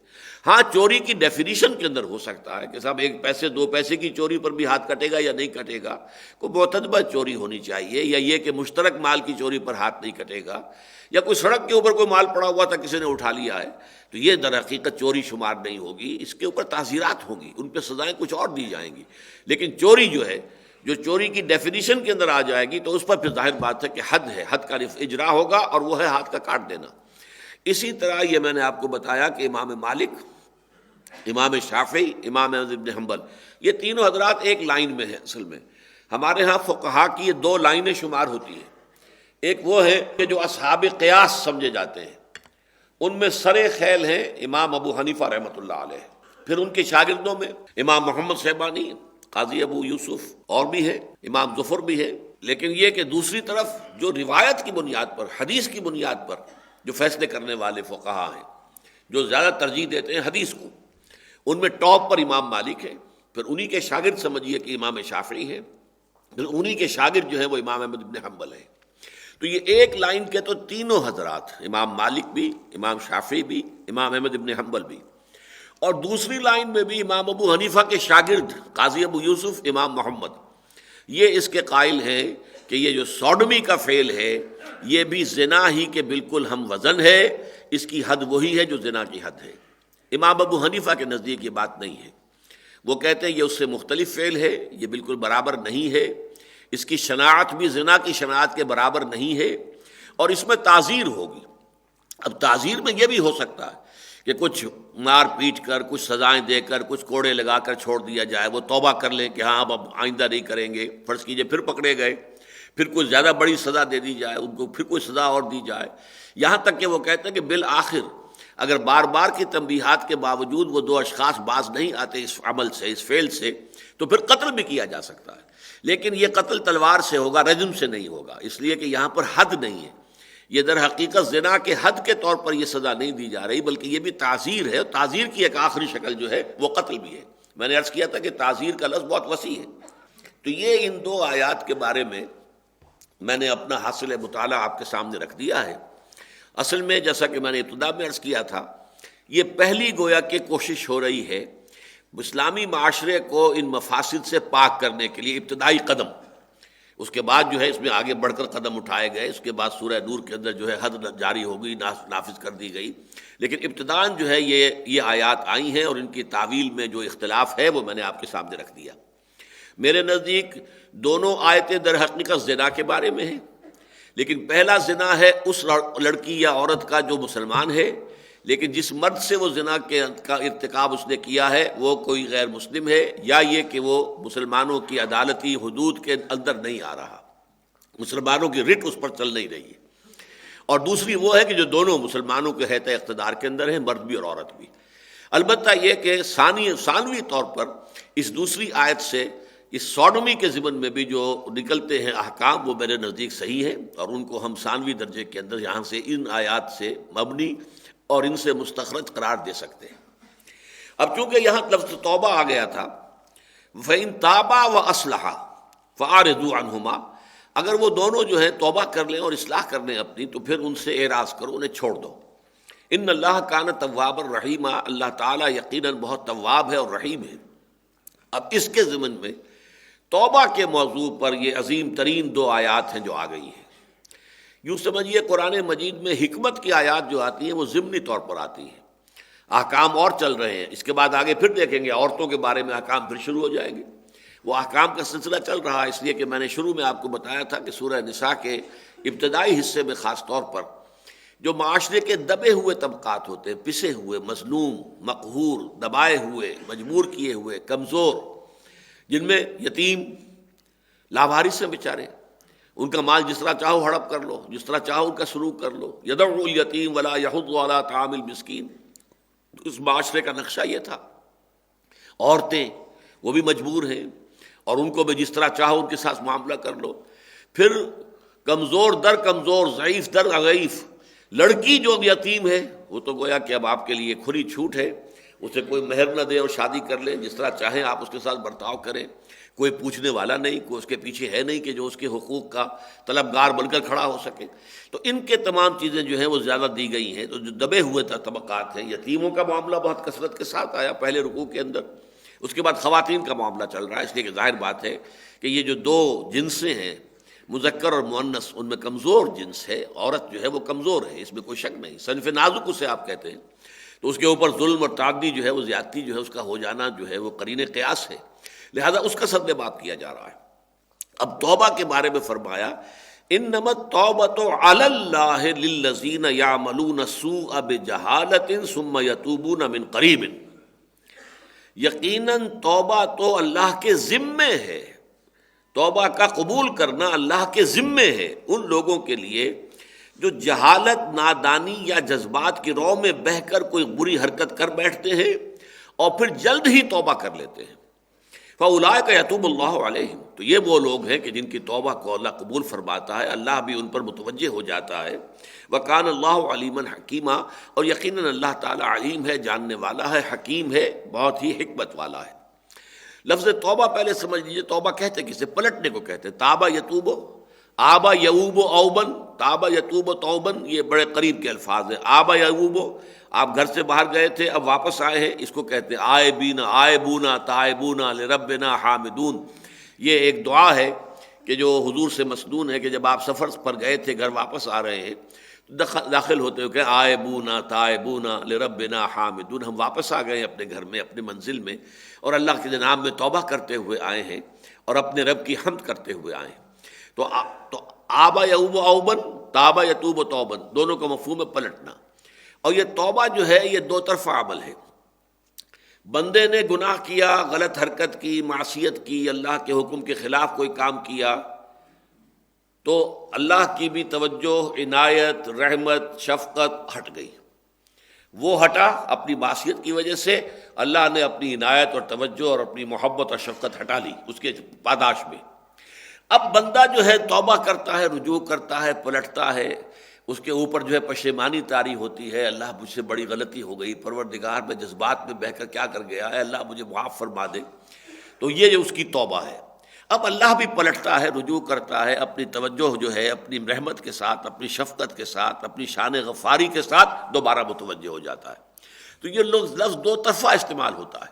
ہاں چوری کی ڈیفینیشن کے اندر ہو سکتا ہے کہ صاحب 1 پیسے 2 پیسے کی چوری پر بھی ہاتھ کٹے گا یا نہیں کٹے گا، کوئی معتدبہ چوری ہونی چاہیے، یا یہ کہ مشترک مال کی چوری پر ہاتھ نہیں کٹے گا، یا کوئی سڑک کے اوپر کوئی مال پڑا ہوا تھا کسی نے اٹھا لیا ہے تو یہ در حقیقت چوری شمار نہیں ہوگی، اس کے اوپر تعزیرات ہوں گی، ان پہ سزائیں کچھ اور دی جائیں گی۔ لیکن چوری جو ہے، جو چوری کی ڈیفینیشن کے اندر آ جائے گی تو اس پر پھر ظاہر بات ہے کہ حد ہے، حد کا اجرا ہوگا، اور وہ ہے ہاتھ کا کاٹ دینا۔ اسی طرح یہ میں نے آپ کو بتایا کہ امام مالک، امام شافعی، امام احمد بن حنبل، یہ تینوں حضرات ایک لائن میں ہیں۔ اصل میں ہمارے ہاں فقہا کی یہ 2 لائنیں شمار ہوتی ہیں۔ ایک وہ ہے کہ جو اصحاب قیاس سمجھے جاتے ہیں، ان میں سرے خیل ہیں امام ابو حنیفہ رحمۃ اللہ علیہ، پھر ان کے شاگردوں میں امام محمد شیبانی، قاضی ابو یوسف اور بھی ہے، امام ظفر بھی ہے۔ لیکن یہ کہ دوسری طرف جو روایت کی بنیاد پر، حدیث کی بنیاد پر جو فیصلے کرنے والے فقہا ہیں، جو زیادہ ترجیح دیتے ہیں حدیث کو، ان میں ٹاپ پر امام مالک ہے، پھر انہی کے شاگرد سمجھیے کہ امام شافعی ہے، پھر انہی کے شاگرد جو ہیں وہ امام احمد بن حنبل ہیں۔ تو یہ ایک لائن کے تو تینوں حضرات، امام مالک بھی، امام شافعی بھی، امام احمد بن حنبل بھی، اور دوسری لائن میں بھی امام ابو حنیفہ کے شاگرد قاضی ابو یوسف، امام محمد، یہ اس کے قائل ہیں کہ یہ جو سوڈمی کا فعل ہے یہ بھی زنا ہی کے بالکل ہم وزن ہے، اس کی حد وہی ہے جو زنا کی حد ہے۔ امام ابو حنیفہ کے نزدیک یہ بات نہیں ہے، وہ کہتے ہیں یہ اس سے مختلف فعل ہے، یہ بالکل برابر نہیں ہے، اس کی شناعت بھی زنا کی شناعت کے برابر نہیں ہے، اور اس میں تعزیر ہوگی۔ اب تعزیر میں یہ بھی ہو سکتا ہے کہ کچھ مار پیٹ کر، کچھ سزائیں دے کر، کچھ کوڑے لگا کر چھوڑ دیا جائے، وہ توبہ کر لیں کہ ہاں اب آئندہ نہیں کریں گے، فرض کیجئے پھر پکڑے گئے، پھر کوئی زیادہ بڑی سزا دے دی جائے ان کو، پھر کوئی سزا اور دی جائے، یہاں تک کہ وہ کہتے ہیں کہ بالآخر اگر بار بار کی تنبیہات کے باوجود وہ 2 اشخاص باز نہیں آتے اس عمل سے، اس فعل سے، تو پھر قتل بھی کیا جا سکتا ہے، لیکن یہ قتل تلوار سے ہوگا، رجم سے نہیں ہوگا، اس لیے کہ یہاں پر حد نہیں ہے۔ یہ در حقیقت زنا کے حد کے طور پر یہ سزا نہیں دی جا رہی، بلکہ یہ بھی تعزیر ہے، اور تعزیر کی ایک آخری شکل جو ہے وہ قتل بھی ہے۔ میں نے عرض کیا تھا کہ تعزیر کا لفظ بہت وسیع ہے۔ تو یہ ان 2 آیات کے بارے میں نے اپنا حاصل مطالعہ آپ کے سامنے رکھ دیا ہے۔ اصل میں جیسا کہ میں نے ابتدا میں عرض کیا تھا، یہ پہلی گویا کہ کوشش ہو رہی ہے اسلامی معاشرے کو ان مفاسد سے پاک کرنے کے لیے، ابتدائی قدم۔ اس کے بعد جو ہے اس میں آگے بڑھ کر قدم اٹھائے گئے، اس کے بعد سورہ نور کے اندر جو ہے حد جاری ہو گئی، نافذ کر دی گئی، لیکن ابتداً جو ہے یہ آیات آئی ہیں، اور ان کی تعویل میں جو اختلاف ہے وہ میں نے آپ کے سامنے رکھ دیا۔ میرے نزدیک دونوں آیتیں در حقیقت زنا کے بارے میں ہیں، لیکن پہلا زنا ہے اس لڑکی یا عورت کا جو مسلمان ہے، لیکن جس مرد سے وہ زنا کا ارتکاب اس نے کیا ہے وہ کوئی غیر مسلم ہے، یا یہ کہ وہ مسلمانوں کی عدالتی حدود کے اندر نہیں آ رہا، مسلمانوں کی رٹ اس پر چل نہیں رہی ہے، اور دوسری وہ ہے کہ جو دونوں مسلمانوں کے حیطِ اقتدار کے اندر ہیں، مرد بھی اور عورت بھی۔ البتہ یہ کہ ثانوی طور پر اس دوسری آیت سے اس سوڈمی کے ضمن میں بھی جو نکلتے ہیں احکام وہ میرے نزدیک صحیح ہیں، اور ان کو ہم ثانوی درجے کے اندر یہاں سے ان آیات سے مبنی اور ان سے مستخرج قرار دے سکتے ہیں۔ اب چونکہ یہاں لفظ توبہ آ گیا تھا، فَإِن تَابَا وَأَصْلَحَا فَأَعْرِضُوا عَنْهُمَا، اگر وہ دونوں جو ہیں توبہ کر لیں اور اصلاح کر لیں اپنی، تو پھر ان سے اعراض کرو، انہیں چھوڑ دو۔ ان اللہ کان تواب الرحیم، اللہ تعالیٰ یقیناً بہت تواب ہے اور رحیم ہے۔ اب اس کے ضمن میں توبہ کے موضوع پر یہ عظیم ترین دو آیات ہیں جو آ گئی ہیں۔ یوں سمجھیے قرآن مجید میں حکمت کی آیات جو آتی ہیں وہ ضمنی طور پر آتی ہیں، احکام اور چل رہے ہیں، اس کے بعد آگے پھر دیکھیں گے عورتوں کے بارے میں احکام پھر شروع ہو جائیں گے۔ وہ احکام کا سلسلہ چل رہا ہے، اس لیے کہ میں نے شروع میں آپ کو بتایا تھا کہ سورہ نساء کے ابتدائی حصے میں خاص طور پر جو معاشرے کے دبے ہوئے طبقات ہوتے ہیں، پسے ہوئے، مظلوم، مقہور، دبائے ہوئے، مجبور کیے ہوئے، کمزور، جن میں یتیم، لاوارث ہیں بیچارے، ان کا مال جس طرح چاہو ہڑپ کر لو، جس طرح چاہو ان کا سلوک کر لو، یدعو الیتیم ولا یحض علی طعام المسکین، اس معاشرے کا نقشہ یہ تھا۔ عورتیں وہ بھی مجبور ہیں اور ان کو بھی جس طرح چاہو ان کے ساتھ معاملہ کر لو۔ پھر کمزور در کمزور، ضعیف در ضعیف، لڑکی جو یتیم ہے وہ تو گویا کہ اب آپ کے لیے کھلی چھوٹ ہے، اسے کوئی مہر نہ دے اور شادی کر لیں، جس طرح چاہیں آپ اس کے ساتھ برتاؤ کریں، کوئی پوچھنے والا نہیں، کوئی اس کے پیچھے ہے نہیں کہ جو اس کے حقوق کا طلبگار بن کر کھڑا ہو سکے۔ تو ان کے تمام چیزیں جو ہیں وہ زیادہ دی گئی ہیں۔ تو جو دبے ہوئے طبقات ہیں، یتیموں کا معاملہ بہت کثرت کے ساتھ آیا پہلے رکوع کے اندر، اس کے بعد خواتین کا معاملہ چل رہا ہے، اس لیے کہ ظاہر بات ہے کہ یہ جو دو جنسیں ہیں، مذکر اور مؤنث، ان میں کمزور جنس ہے، عورت جو ہے وہ کمزور ہے، اس میں کوئی شک نہیں، صنف نازک اسے آپ کہتے ہیں، تو اس کے اوپر ظلم اور تعدی جو ہے وہ زیادتی جو ہے اس کا ہو جانا جو ہے وہ قرین قیاس ہے، لہذا اس کا سد باب کیا جا رہا ہے۔ اب توبہ کے بارے میں فرمایا انما التوبۃ علی اللہ للذین یعملون السوء بجہالۃ ثم یتوبون من قریب، یقیناً توبہ تو اللہ کے ذمے ہے، توبہ کا قبول کرنا اللہ کے ذمے ہے ان لوگوں کے لیے جو جہالت، نادانی یا جذبات کی رو میں بہہ کر کوئی بری حرکت کر بیٹھتے ہیں اور پھر جلد ہی توبہ کر لیتے ہیں۔ فَأُولَٰئِکَ یتوب اللہ علیہم، تو یہ وہ لوگ ہیں کہ جن کی توبہ کو اللہ قبول فرماتا ہے، اللہ بھی ان پر متوجہ ہو جاتا ہے۔ وَكَانَ اللَّهُ عَلِيمًا حَكِيمًا، اور یقیناً اللہ تعالیٰ علیم ہے، جاننے والا ہے، حکیم ہے، بہت ہی حکمت والا ہے۔ لفظ توبہ پہلے سمجھ لیجیے، توبہ کہتے کسے؟ پلٹنے کو کہتے ہیں۔ تابہ یتوب، آبا یعوب اوبن، تابہ یتوب توبن، یہ بڑے قریب کے الفاظ ہیں۔ آبا یعوب، آپ گھر سے باہر گئے تھے، اب واپس آئے ہیں، اس کو کہتے ہیں آئبینا، آئبونا تائبونا لربنا حامدون۔ یہ ایک دعا ہے کہ جو حضور سے مسنون ہے کہ جب آپ سفر پر گئے تھے، گھر واپس آ رہے ہیں، داخل ہوتے ہوئے کہ آئبونا تائبونا لربنا حامدون، ہم واپس آ گئے ہیں اپنے گھر میں، اپنے منزل میں، اور اللہ کے جناب میں توبہ کرتے ہوئے آئے ہیں اور اپنے رب کی حمد کرتے ہوئے آئے ہیں۔ تو آبا یعوب اوبن، تابا یتوب توبن، دونوں کا مفہوم ہے پلٹنا۔ اور یہ توبہ جو ہے یہ دو طرفہ عمل ہے۔ بندے نے گناہ کیا، غلط حرکت کی، معصیت کی، اللہ کے حکم کے خلاف کوئی کام کیا، تو اللہ کی بھی توجہ، عنایت، رحمت، شفقت ہٹ گئی۔ وہ ہٹا اپنی معصیت کی وجہ سے، اللہ نے اپنی عنایت اور توجہ اور اپنی محبت اور شفقت ہٹا لی اس کے پاداش میں۔ اب بندہ جو ہے توبہ کرتا ہے، رجوع کرتا ہے، پلٹتا ہے، اس کے اوپر جو ہے پشیمانی طاری ہوتی ہے، اللہ مجھ سے بڑی غلطی ہو گئی، پروردگار میں جذبات میں بہہ کر کیا کر گیا ہے، اللہ مجھے معاف فرما دے، تو یہ جو اس کی توبہ ہے۔ اب اللہ بھی پلٹتا ہے، رجوع کرتا ہے، اپنی توجہ جو ہے اپنی رحمت کے ساتھ، اپنی شفقت کے ساتھ، اپنی شان غفاری کے ساتھ دوبارہ متوجہ ہو جاتا ہے۔ تو یہ لفظ دو طرفہ استعمال ہوتا ہے۔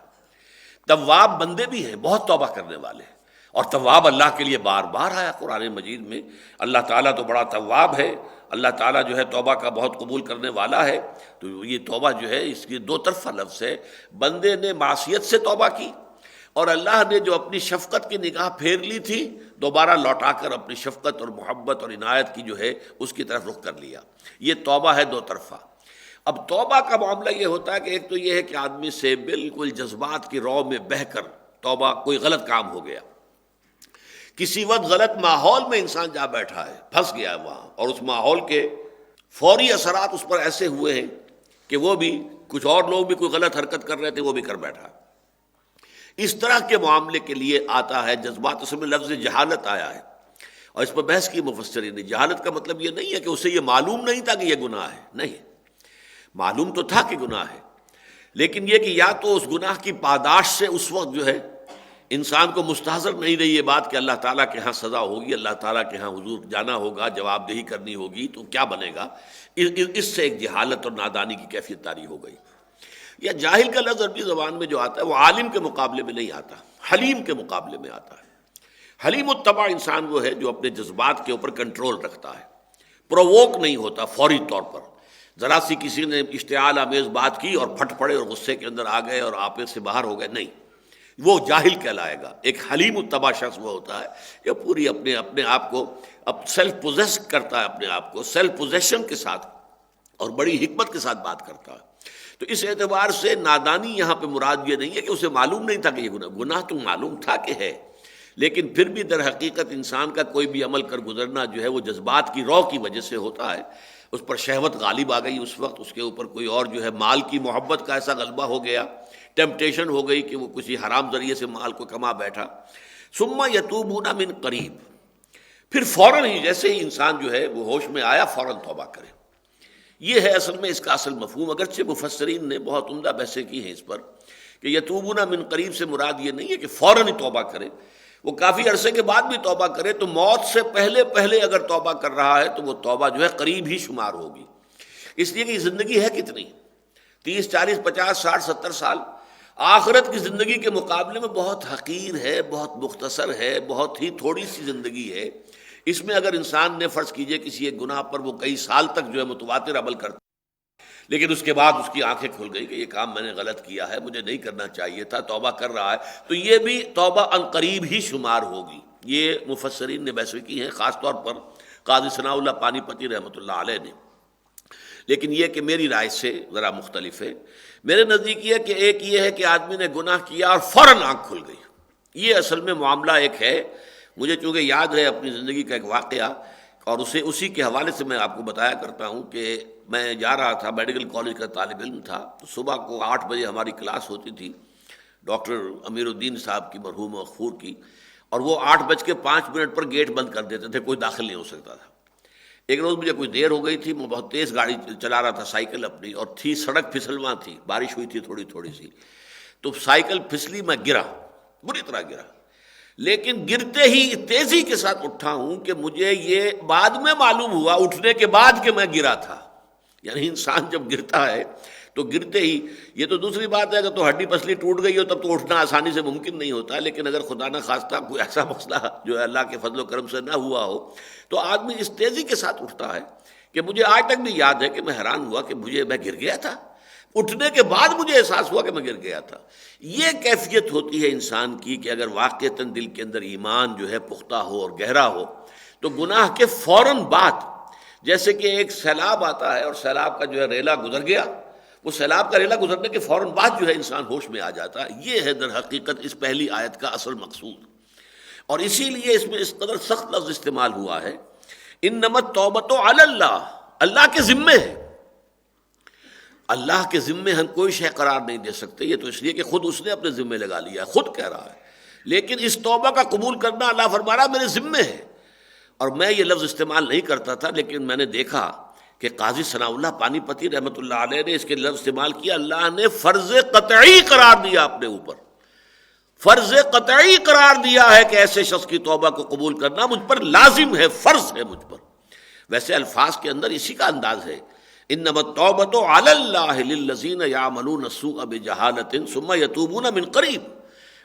تواب بندے بھی ہیں، بہت توبہ کرنے والے ہیں، اور تواب اللہ کے لیے بار بار آیا قرآن مجید میں۔ اللہ تعالیٰ تو بڑا تواب ہے، اللہ تعالیٰ جو ہے توبہ کا بہت قبول کرنے والا ہے۔ تو یہ توبہ جو ہے اس کی دو طرفہ لفظ ہے۔ بندے نے معصیت سے توبہ کی، اور اللہ نے جو اپنی شفقت کی نگاہ پھیر لی تھی، دوبارہ لوٹا کر اپنی شفقت اور محبت اور عنایت کی جو ہے اس کی طرف رخ کر لیا۔ یہ توبہ ہے دو طرفہ۔ اب توبہ کا معاملہ یہ ہوتا ہے کہ ایک تو یہ ہے کہ آدمی سے بالکل جذبات کی رو میں بہہ کر توبہ، کوئی غلط کام ہو گیا، کسی وقت غلط ماحول میں انسان جا بیٹھا ہے، پھنس گیا ہے وہاں، اور اس ماحول کے فوری اثرات اس پر ایسے ہوئے ہیں کہ وہ بھی، کچھ اور لوگ بھی کوئی غلط حرکت کر رہے تھے، وہ بھی کر بیٹھا۔ اس طرح کے معاملے کے لیے آتا ہے جذبات، اس میں لفظ جہالت آیا ہے، اور اس پر بحث کی مفسرین نے۔ جہالت کا مطلب یہ نہیں ہے کہ اسے یہ معلوم نہیں تھا کہ یہ گناہ ہے، نہیں، معلوم تو تھا کہ گناہ ہے، لیکن یہ کہ یا تو اس گناہ کی پاداش سے اس وقت جو ہے انسان کو مستحضر نہیں رہی یہ بات کہ اللہ تعالیٰ کے ہاں سزا ہوگی، اللہ تعالیٰ کے ہاں حضور جانا ہوگا، جواب دہی کرنی ہوگی، تو کیا بنے گا؟ اس سے ایک جہالت اور نادانی کی کیفیت طاری ہو گئی۔ یا جاہل کا لفظ عربی زبان میں جو آتا ہے وہ عالم کے مقابلے میں نہیں آتا، حلیم کے مقابلے میں آتا ہے۔ حلیم الطبع انسان وہ ہے جو اپنے جذبات کے اوپر کنٹرول رکھتا ہے، پرووک نہیں ہوتا فوری طور پر، ذرا سی کسی نے اشتعال آمیز بات کی اور پھٹ پڑے اور غصے کے اندر آ گئے اور آپے سے باہر ہو گئے، نہیں، وہ جاہل کہلائے گا۔ ایک حلیم الطبع شخص وہ ہوتا ہے یہ پوری اپنے آپ کو سیلف پوزیس کرتا ہے، اپنے آپ کو سیلف پوزیشن کے ساتھ اور بڑی حکمت کے ساتھ بات کرتا ہے۔ تو اس اعتبار سے نادانی یہاں پہ مراد یہ نہیں ہے کہ اسے معلوم نہیں تھا کہ یہ گناہ تو معلوم تھا کہ ہے، لیکن پھر بھی در حقیقت انسان کا کوئی بھی عمل کر گزرنا جو ہے وہ جذبات کی رو کی وجہ سے ہوتا ہے۔ اس پر شہوت غالب آ گئی، اس وقت اس کے اوپر کوئی اور جو ہے مال کی محبت کا ایسا غلبہ ہو گیا، ٹیمپٹیشن ہو گئی کہ وہ کسی حرام ذریعے سے مال کو کما بیٹھا۔ ثم یتوبون من قریب، پھر فوراً ہی جیسے ہی انسان جو ہے وہ ہوش میں آیا فوراً توبہ کرے۔ یہ ہے اصل میں اس کا اصل مفہوم، اگرچہ مفسرین نے بہت عمدہ بحثیں کی ہیں اس پر کہ یتوبون من قریب سے مراد یہ نہیں ہے کہ فوراً ہی توبہ کرے، وہ کافی عرصے کے بعد بھی توبہ کرے تو موت سے پہلے اگر توبہ کر رہا ہے تو وہ توبہ جو ہے قریب ہی شمار ہوگی، اس لیے کہ یہ زندگی ہے کتنی، 30 40 50 60 70 سال، آخرت کی زندگی کے مقابلے میں بہت حقیر ہے، بہت مختصر ہے، بہت ہی تھوڑی سی زندگی ہے۔ اس میں اگر انسان نے فرض کیجئے کسی ایک گناہ پر وہ کئی سال تک جو ہے متواتر عمل کرتا، لیکن اس کے بعد اس کی آنکھیں کھل گئی کہ یہ کام میں نے غلط کیا ہے، مجھے نہیں کرنا چاہیے تھا، توبہ کر رہا ہے، تو یہ بھی توبہ عنقریب ہی شمار ہوگی۔ یہ مفسرین نے بحث کی ہیں، خاص طور پر قاضی ثناء اللہ پانی پتی رحمۃ اللہ علیہ نے، لیکن یہ کہ میری رائے سے ذرا مختلف ہے۔ میرے نزدیک یہ کہ ایک یہ ہے کہ آدمی نے گناہ کیا اور فوراً آنکھ کھل گئی، یہ اصل میں معاملہ ایک ہے۔ مجھے چونکہ یاد ہے اپنی زندگی کا ایک واقعہ، اور اسی کے حوالے سے میں آپ کو بتایا کرتا ہوں کہ میں جا رہا تھا، میڈیکل کالج کا طالب علم تھا، تو صبح کو 8 بجے ہماری کلاس ہوتی تھی ڈاکٹر امیر الدین صاحب کی مرحوم مغفور کی، اور وہ 8:05 پر گیٹ بند کر دیتے تھے، کوئی داخل نہیں ہو سکتا تھا۔ ایک روز مجھے کچھ دیر ہو گئی تھی، میں بہت تیز گاڑی چلا رہا تھا، سائیکل اپنی، اور تھی سڑک پھسلواں تھی، بارش ہوئی تھی تھوڑی سی، تو سائیکل پھسلی، میں گرا، بری طرح گرا، لیکن گرتے ہی تیزی کے ساتھ اٹھا ہوں کہ مجھے یہ بعد میں معلوم ہوا، اٹھنے کے بعد، کہ میں گرا تھا۔ یعنی انسان جب گرتا ہے تو گرتے ہی، یہ تو دوسری بات ہے اگر تو ہڈی پسلی ٹوٹ گئی ہو تب تو اٹھنا آسانی سے ممکن نہیں ہوتا، لیکن اگر خدا نہ خواستہ کوئی ایسا مسئلہ جو ہے اللہ کے فضل و کرم سے نہ ہوا ہو تو آدمی اس تیزی کے ساتھ اٹھتا ہے کہ مجھے آج تک بھی یاد ہے کہ میں حیران ہوا کہ میں گر گیا تھا، اٹھنے کے بعد مجھے احساس ہوا کہ میں گر گیا تھا۔ یہ کیفیت ہوتی ہے انسان کی کہ اگر واقعتاً دل کے اندر ایمان جو ہے پختہ ہو اور گہرا ہو تو گناہ کے فوراً بعد، جیسے کہ ایک سیلاب آتا ہے اور سیلاب کا جو ہے ریلا گزر گیا، وہ سیلاب کا ریلا گزرنے کے فوراً بعد جو ہے انسان ہوش میں آ جاتا ہے۔ یہ ہے در حقیقت اس پہلی آیت کا اصل مقصود، اور اسی لیے اس میں اس قدر سخت لفظ استعمال ہوا ہے، انما التوبۃ علی اللہ، اللہ کے ذمے ہے۔ اللہ کے ذمے ہم کوئی شے قرار نہیں دے سکتے، یہ تو اس لیے کہ خود اس نے اپنے ذمے لگا لیا ہے، خود کہہ رہا ہے، لیکن اس توبہ کا قبول کرنا اللہ فرما رہا میرے ذمے ہے۔ اور میں یہ لفظ استعمال نہیں کرتا تھا، لیکن میں نے دیکھا کہ قاضی ثناء اللہ پانی پتی رحمۃ اللہ علیہ نے اس کے لفظ استعمال کیا، اللہ نے فرض قطعی قرار دیا اپنے اوپر، فرض قطعی قرار دیا ہے کہ ایسے شخص کی توبہ کو قبول کرنا مجھ پر لازم ہے، فرض ہے مجھ پر۔ ویسے الفاظ کے اندر اسی کا انداز ہے، انما التوبۃ علی اللہ للذین یعملون السوء بجہالۃ ثم یتوبون من قریب،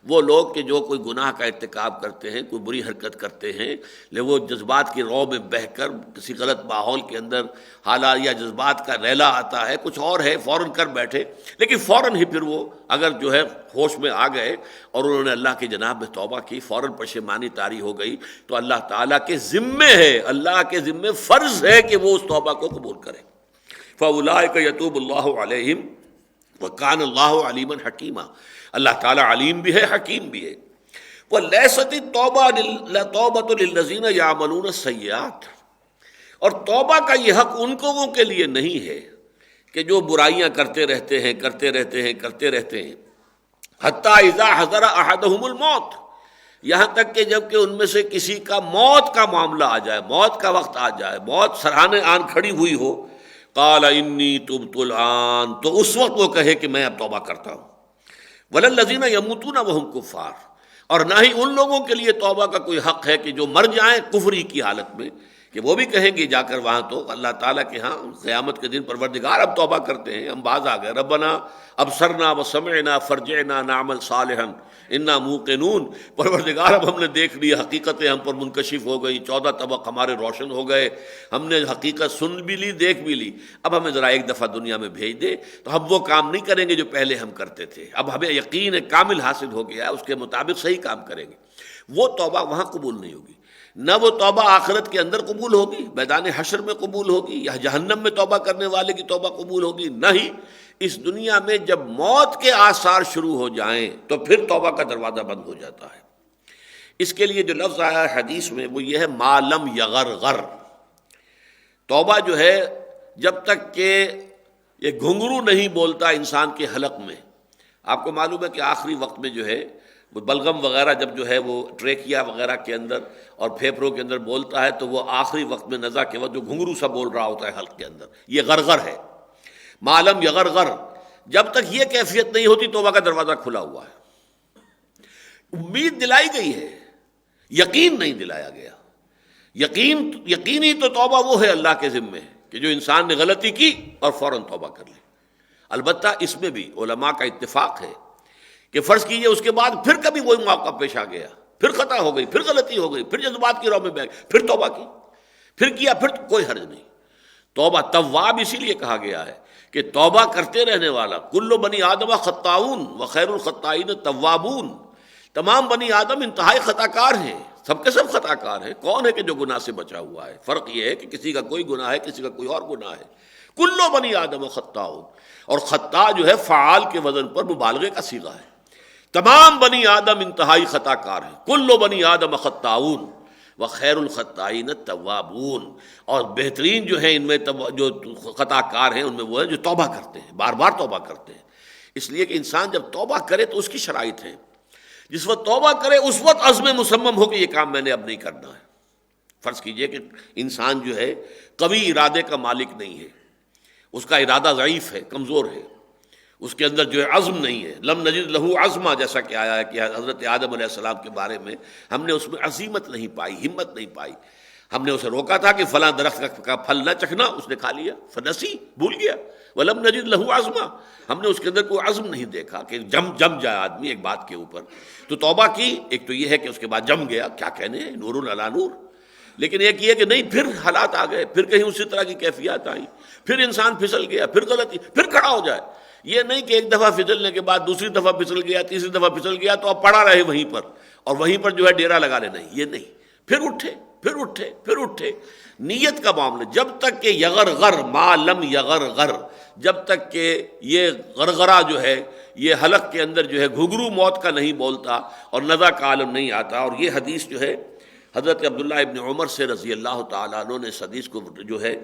وہ لوگ کہ جو کوئی گناہ کا ارتکاب کرتے ہیں، کوئی بری حرکت کرتے ہیں، وہ جذبات کی رو میں بہہ کر کسی غلط ماحول کے اندر حالات یا جذبات کا ریلا آتا ہے، کچھ اور ہے، فوراً کر بیٹھے، لیکن فوراً ہی پھر وہ اگر جو ہے ہوش میں آ گئے اور انہوں نے اللہ کی جناب میں توبہ کی، فوراً پشیمانی طاری ہو گئی، تو اللہ تعالیٰ کے ذمے ہے، اللہ کے ذمے فرض ہے کہ وہ اس توبہ کو قبول کرے۔ فَأُولَٰئِكَ يَتُوبُ اللَّهُ عَلَيْهِمْ وَكَانَ اللَّهُ عَلِيمًا حَكِيمًا، اللہ تعالیٰ علیم بھی ہے، حکیم بھی ہے۔ وَلَيْسَتِ التَّوْبَةُ لِلَّذِينَ يَعْمَلُونَ السَّيِّئَاتِ، اور توبہ کا یہ حق ان لوگوں کے لیے نہیں ہے کہ جو برائیاں کرتے رہتے ہیں حَتَّىٰ إِذَا حَضَرَ أَحَدَهُمُ الْمَوْتُ، یہاں تک کہ جب کہ ان میں سے کسی کا موت کا معاملہ آ جائے، موت کا وقت آ جائے، موت سرہانے آن کھڑی ہوئی ہو، قَالَ إِنِّي تُبْتُ الْآنَ، تو اس وقت وہ کہے کہ میں اب توبہ کرتا ہوں۔ وَلَلَّذِينَ يَمُوتُونَ وَهُمْ كُفَّارٌ، اور نہ ہی ان لوگوں کے لیے توبہ کا کوئی حق ہے کہ جو مر جائیں کفری کی حالت میں، کہ وہ بھی کہیں گے جا کر وہاں تو اللہ تعالیٰ کے ہاں قیامت کے دن پروردگار اب توبہ کرتے ہیں، ہم باز آ گئے، ربنا ابصرنا وسمعنا فرجعنا نعمل صالحا انا موقنون، پروردگار اب ہم نے دیکھ لی، حقیقتیں ہم پر منکشف ہو گئی، 14 طبق ہمارے روشن ہو گئے، ہم نے حقیقت سن بھی لی دیکھ بھی لی، اب ہمیں ذرا ایک دفعہ دنیا میں بھیج دے تو ہم وہ کام نہیں کریں گے جو پہلے ہم کرتے تھے، اب ہمیں یقین کامل حاصل ہو گیا ہے، اس کے مطابق صحیح کام کریں گے۔ وہ توبہ وہاں قبول نہیں ہوگی، نہ وہ توبہ آخرت کے اندر قبول ہوگی، میدان حشر میں قبول ہوگی، یا جہنم میں توبہ کرنے والے کی توبہ قبول ہوگی، نہ ہی اس دنیا میں جب موت کے آثار شروع ہو جائیں تو پھر توبہ کا دروازہ بند ہو جاتا ہے۔ اس کے لیے جو لفظ آیا ہے حدیث میں وہ یہ ہے ما لم یغرغر، توبہ جو ہے جب تک کہ یہ گھنگرو نہیں بولتا انسان کے حلق میں۔ آپ کو معلوم ہے کہ آخری وقت میں جو ہے وہ بلغم وغیرہ جب جو ہے وہ ٹریکیا وغیرہ کے اندر اور پھیپھڑوں کے اندر بولتا ہے تو وہ آخری وقت میں نزا کے وقت جو گھنگرو سا بول رہا ہوتا ہے حلق کے اندر، یہ غرغر ہے۔ معلم یغرغر، جب تک یہ کیفیت نہیں ہوتی توبہ کا دروازہ کھلا ہوا ہے۔ امید دلائی گئی ہے، یقین نہیں دلایا گیا۔ یقینی تو توبہ وہ ہے اللہ کے ذمے کہ جو انسان نے غلطی کی اور فوراً توبہ کر لے۔ البتہ اس میں بھی علماء کا اتفاق ہے کہ فرض کیجئے اس کے بعد پھر کبھی وہی موقع پیش آ گیا، پھر خطا ہو گئی، پھر غلطی ہو گئی، پھر جذبات کی راہ میں بہ گئے، پھر توبہ کی، پھر کیا، پھر کوئی حرج نہیں۔ توبہ تواب اسی لیے کہا گیا ہے کہ توبہ کرتے رہنے والا، کل بنی آدم خطاؤن وخیر الخطائین توابون، تمام بنی آدم انتہائی خطا کار ہیں، سب کے سب خطا کار ہیں۔ کون ہے کہ جو گناہ سے بچا ہوا ہے؟ فرق یہ ہے کہ کسی کا کوئی گناہ ہے، کسی کا کوئی اور گناہ ہے۔ کل بنی آدم خطاؤن، اور خطا جو ہے فعال کے وزن پر مبالغے کا صیغہ ہے۔ تمام بنی آدم انتہائی خطا کار ہیں، کل بنی آدم خطاؤن وخیر الخطائین التوابون، اور بہترین جو ہیں ان میں جو خطا کار ہیں ان میں وہ ہیں جو توبہ کرتے ہیں، بار بار توبہ کرتے ہیں۔ اس لیے کہ انسان جب توبہ کرے تو اس کی شرائط ہیں، جس وقت توبہ کرے اس وقت عزم مصمم ہو کہ یہ کام میں نے اب نہیں کرنا ہے۔ فرض کیجئے کہ انسان جو ہے قوی ارادے کا مالک نہیں ہے، اس کا ارادہ ضعیف ہے، کمزور ہے، اس کے اندر جو ہے عزم نہیں ہے، لم نجد لہو عزما، جیسا کہ آیا ہے کہ حضرت آدم علیہ السلام کے بارے میں ہم نے اس میں عزیمت نہیں پائی، ہمت نہیں پائی۔ ہم نے اسے روکا تھا کہ فلاں درخت کا پھل نہ چکھنا، اس نے کھا لیا، فنسی، بھول گیا، ولم نجد لہو عزما، ہم نے اس کے اندر کوئی عزم نہیں دیکھا کہ جم جائے آدمی ایک بات کے اوپر۔ تو توبہ کی، ایک تو یہ ہے کہ اس کے بعد جم گیا، کیا کہنے ہیں، نور علی نور، لیکن ایک یہ کہ نہیں، پھر حالات آ گئے، پھر کہیں اسی طرح کی کیفیات آئیں، پھر انسان پھسل گیا، پھر غلطی، پھر کھڑا ہو جائے۔ یہ نہیں کہ ایک دفعہ پھسلنے کے بعد دوسری دفعہ پھسل گیا، تیسری دفعہ پھسل گیا تو اب پڑا رہے وہیں پر اور وہیں پر جو ہے ڈیرا لگا لے، نہیں، یہ نہیں، پھر اٹھے، پھر اٹھے، پھر اٹھے۔ نیت کا معاملہ جب تک کہ یغرغر ما لم یغرغر، جب تک کہ یہ غرغرہ جو ہے یہ حلق کے اندر جو ہے گھگرو موت کا نہیں بولتا اور نزع کا عالم نہیں آتا۔ اور یہ حدیث جو ہے حضرت عبداللہ ابن عمر سے رضی اللہ تعالیٰ عنہ نے اس حدیث کو جو ہے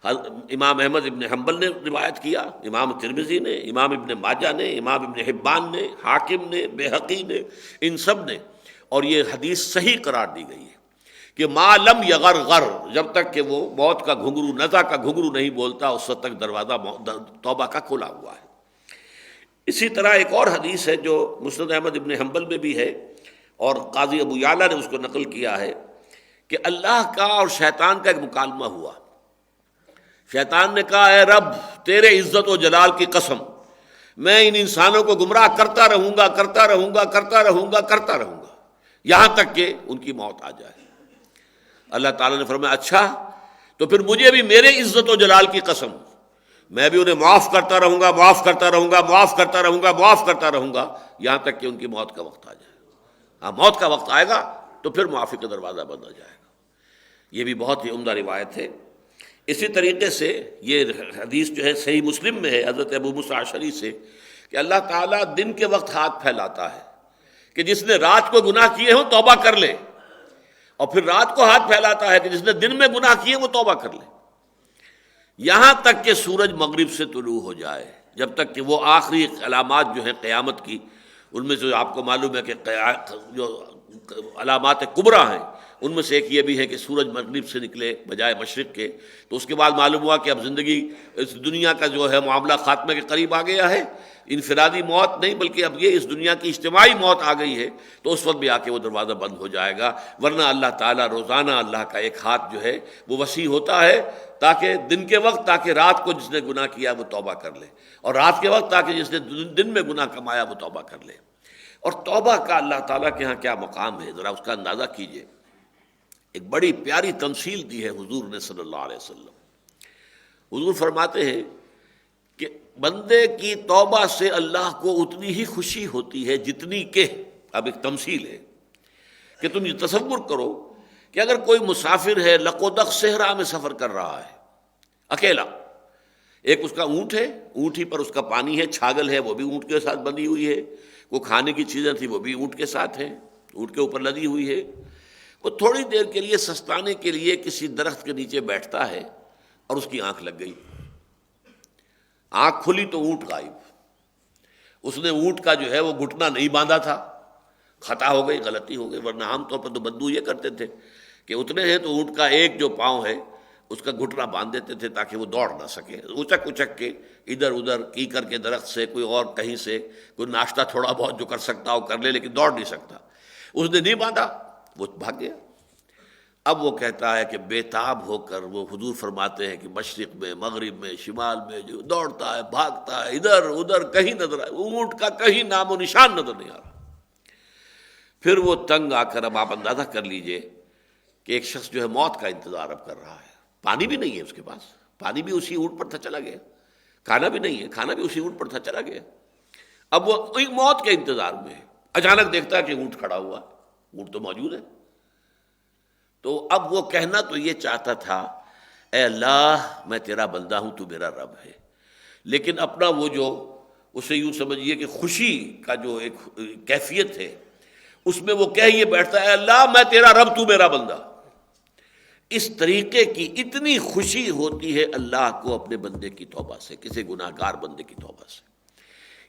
امام احمد ابن حنبل نے روایت کیا، امام ترمذی نے، امام ابن ماجہ نے، امام ابن حبان نے، حاکم نے، بیہقی نے، ان سب نے، اور یہ حدیث صحیح قرار دی گئی ہے کہ ما لم یغرغر، جب تک کہ وہ موت کا گھنگرو، نزع کا گھنگرو نہیں بولتا اس وقت تک دروازہ توبہ کا کھلا ہوا ہے۔ اسی طرح ایک اور حدیث ہے جو مسند احمد ابن حنبل میں بھی ہے اور قاضی ابو یعلا نے اس کو نقل کیا ہے کہ اللہ کا اور شیطان کا ایک مکالمہ ہوا۔ شیطان نے کہا، اے رب، تیرے عزت و جلال کی قسم، میں ان انسانوں کو گمراہ کرتا رہوں گا، کرتا رہوں گا، کرتا رہوں گا، کرتا رہوں گا، یہاں تک کہ ان کی موت آ جائے۔ اللہ تعالیٰ نے فرمایا، اچھا تو پھر مجھے بھی میرے عزت و جلال کی قسم، میں بھی انہیں معاف کرتا رہوں گا، معاف کرتا رہوں گا، معاف کرتا رہوں گا، معاف کرتا رہوں گا، یہاں تک کہ ان کی موت کا وقت آ جائے۔ ہاں، موت کا وقت آئے گا تو پھر معافی کا دروازہ بند ہو جائے گا۔ یہ بھی بہت ہی عمدہ روایت ہے۔ اسی طریقے سے یہ حدیث جو ہے صحیح مسلم میں ہے حضرت ابو موسیٰ اشعری سے کہ اللہ تعالیٰ دن کے وقت ہاتھ پھیلاتا ہے کہ جس نے رات کو گناہ کیے ہوں توبہ کر لے، اور پھر رات کو ہاتھ پھیلاتا ہے کہ جس نے دن میں گناہ کیے وہ توبہ کر لے، یہاں تک کہ سورج مغرب سے طلوع ہو جائے، جب تک کہ وہ آخری علامات جو ہیں قیامت کی، ان میں سے آپ کو معلوم ہے کہ جو علامات کبریٰ ہیں ان میں سے ایک یہ بھی ہے کہ سورج مغرب سے نکلے بجائے مشرق کے، تو اس کے بعد معلوم ہوا کہ اب زندگی اس دنیا کا جو ہے معاملہ خاتمے کے قریب آ گیا ہے، انفرادی موت نہیں بلکہ اب یہ اس دنیا کی اجتماعی موت آ گئی ہے تو اس وقت بھی آ کے وہ دروازہ بند ہو جائے گا، ورنہ اللہ تعالیٰ روزانہ اللہ کا ایک ہاتھ جو ہے وہ وسیع ہوتا ہے تاکہ دن کے وقت، تاکہ رات کو جس نے گناہ کیا وہ توبہ کر لے، اور رات کے وقت تاکہ جس نے دن میں گناہ کمایا وہ توبہ کر لے۔ اور توبہ کا اللہ تعالیٰ کے ہاں کیا مقام ہے، ذرا اس کا اندازہ کیجئے۔ ایک بڑی پیاری تمثیل دی ہے حضور نے صلی اللہ علیہ وسلم۔ حضور فرماتے ہیں کہ بندے کی توبہ سے اللہ کو اتنی ہی خوشی ہوتی ہے جتنی کہ، اب ایک تمثیل ہے کہ تم یہ تصور کرو کہ اگر کوئی مسافر ہے لقودق صحرا میں سفر کر رہا ہے اکیلا، ایک اس کا اونٹ ہے، اونٹ ہی پر اس کا پانی ہے، چھاگل ہے وہ بھی اونٹ کے ساتھ بندھی ہوئی ہے، وہ کھانے کی چیزیں تھی وہ بھی اونٹ کے ساتھ ہیں، اونٹ کے اوپر لدی ہوئی ہے۔ وہ تھوڑی دیر کے لیے سستانے کے لیے کسی درخت کے نیچے بیٹھتا ہے اور اس کی آنکھ لگ گئی، آنکھ کھلی تو اونٹ غائب۔ اس نے اونٹ کا جو ہے وہ گھٹنا نہیں باندھا تھا، خطا ہو گئی، غلطی ہو گئی، ورنہ عام طور پر تو بدو یہ کرتے تھے کہ اتنے ہیں تو اونٹ کا ایک جو پاؤں ہے اس کا گھٹنا باندھ دیتے تھے تاکہ وہ دوڑ نہ سکے، اچک اچک کے ادھر ادھر کی کر کے درخت سے کوئی اور کہیں سے کوئی ناشتہ تھوڑا بہت جو کر سکتا ہو کر لے، لیکن دوڑ نہیں سکتا۔ اس نے نہیں باندھا، وہ بھاگ گیا۔ اب وہ کہتا ہے کہ بے تاب ہو کر وہ حضور فرماتے ہیں کہ مشرق میں، مغرب میں، شمال میں جو دوڑتا ہے، بھاگتا ہے، ادھر ادھر کہیں نظر آئے، اونٹ کا کہیں نام و نشان نظر نہیں آ رہا۔ پھر وہ تنگ آ کر، اب آپ اندازہ کر لیجئے کہ ایک شخص جو ہے موت کا انتظار اب کر رہا ہے، پانی بھی نہیں ہے اس کے پاس، پانی بھی اسی اونٹ پر تھا چلا گیا، کھانا بھی نہیں ہے، کھانا بھی اسی اونٹ پر تھا چلا گیا۔ اب وہ موت کے انتظار میں ہے، اچانک دیکھتا ہے کہ اونٹ کھڑا ہوا، اونٹ تو موجود ہے۔ تو اب وہ کہنا تو یہ چاہتا تھا، اے اللہ میں تیرا بندہ ہوں، تو میرا رب ہے، لیکن اپنا وہ جو اسے یوں سمجھیے کہ خوشی کا جو ایک کیفیت ہے اس میں وہ کہہ یہ بیٹھتا ہے، اے اللہ میں تیرا رب، تو میرا بندہ۔ اس طریقے کی اتنی خوشی ہوتی ہے اللہ کو اپنے بندے کی توبہ سے، کسی گناہ گار بندے کی توبہ سے۔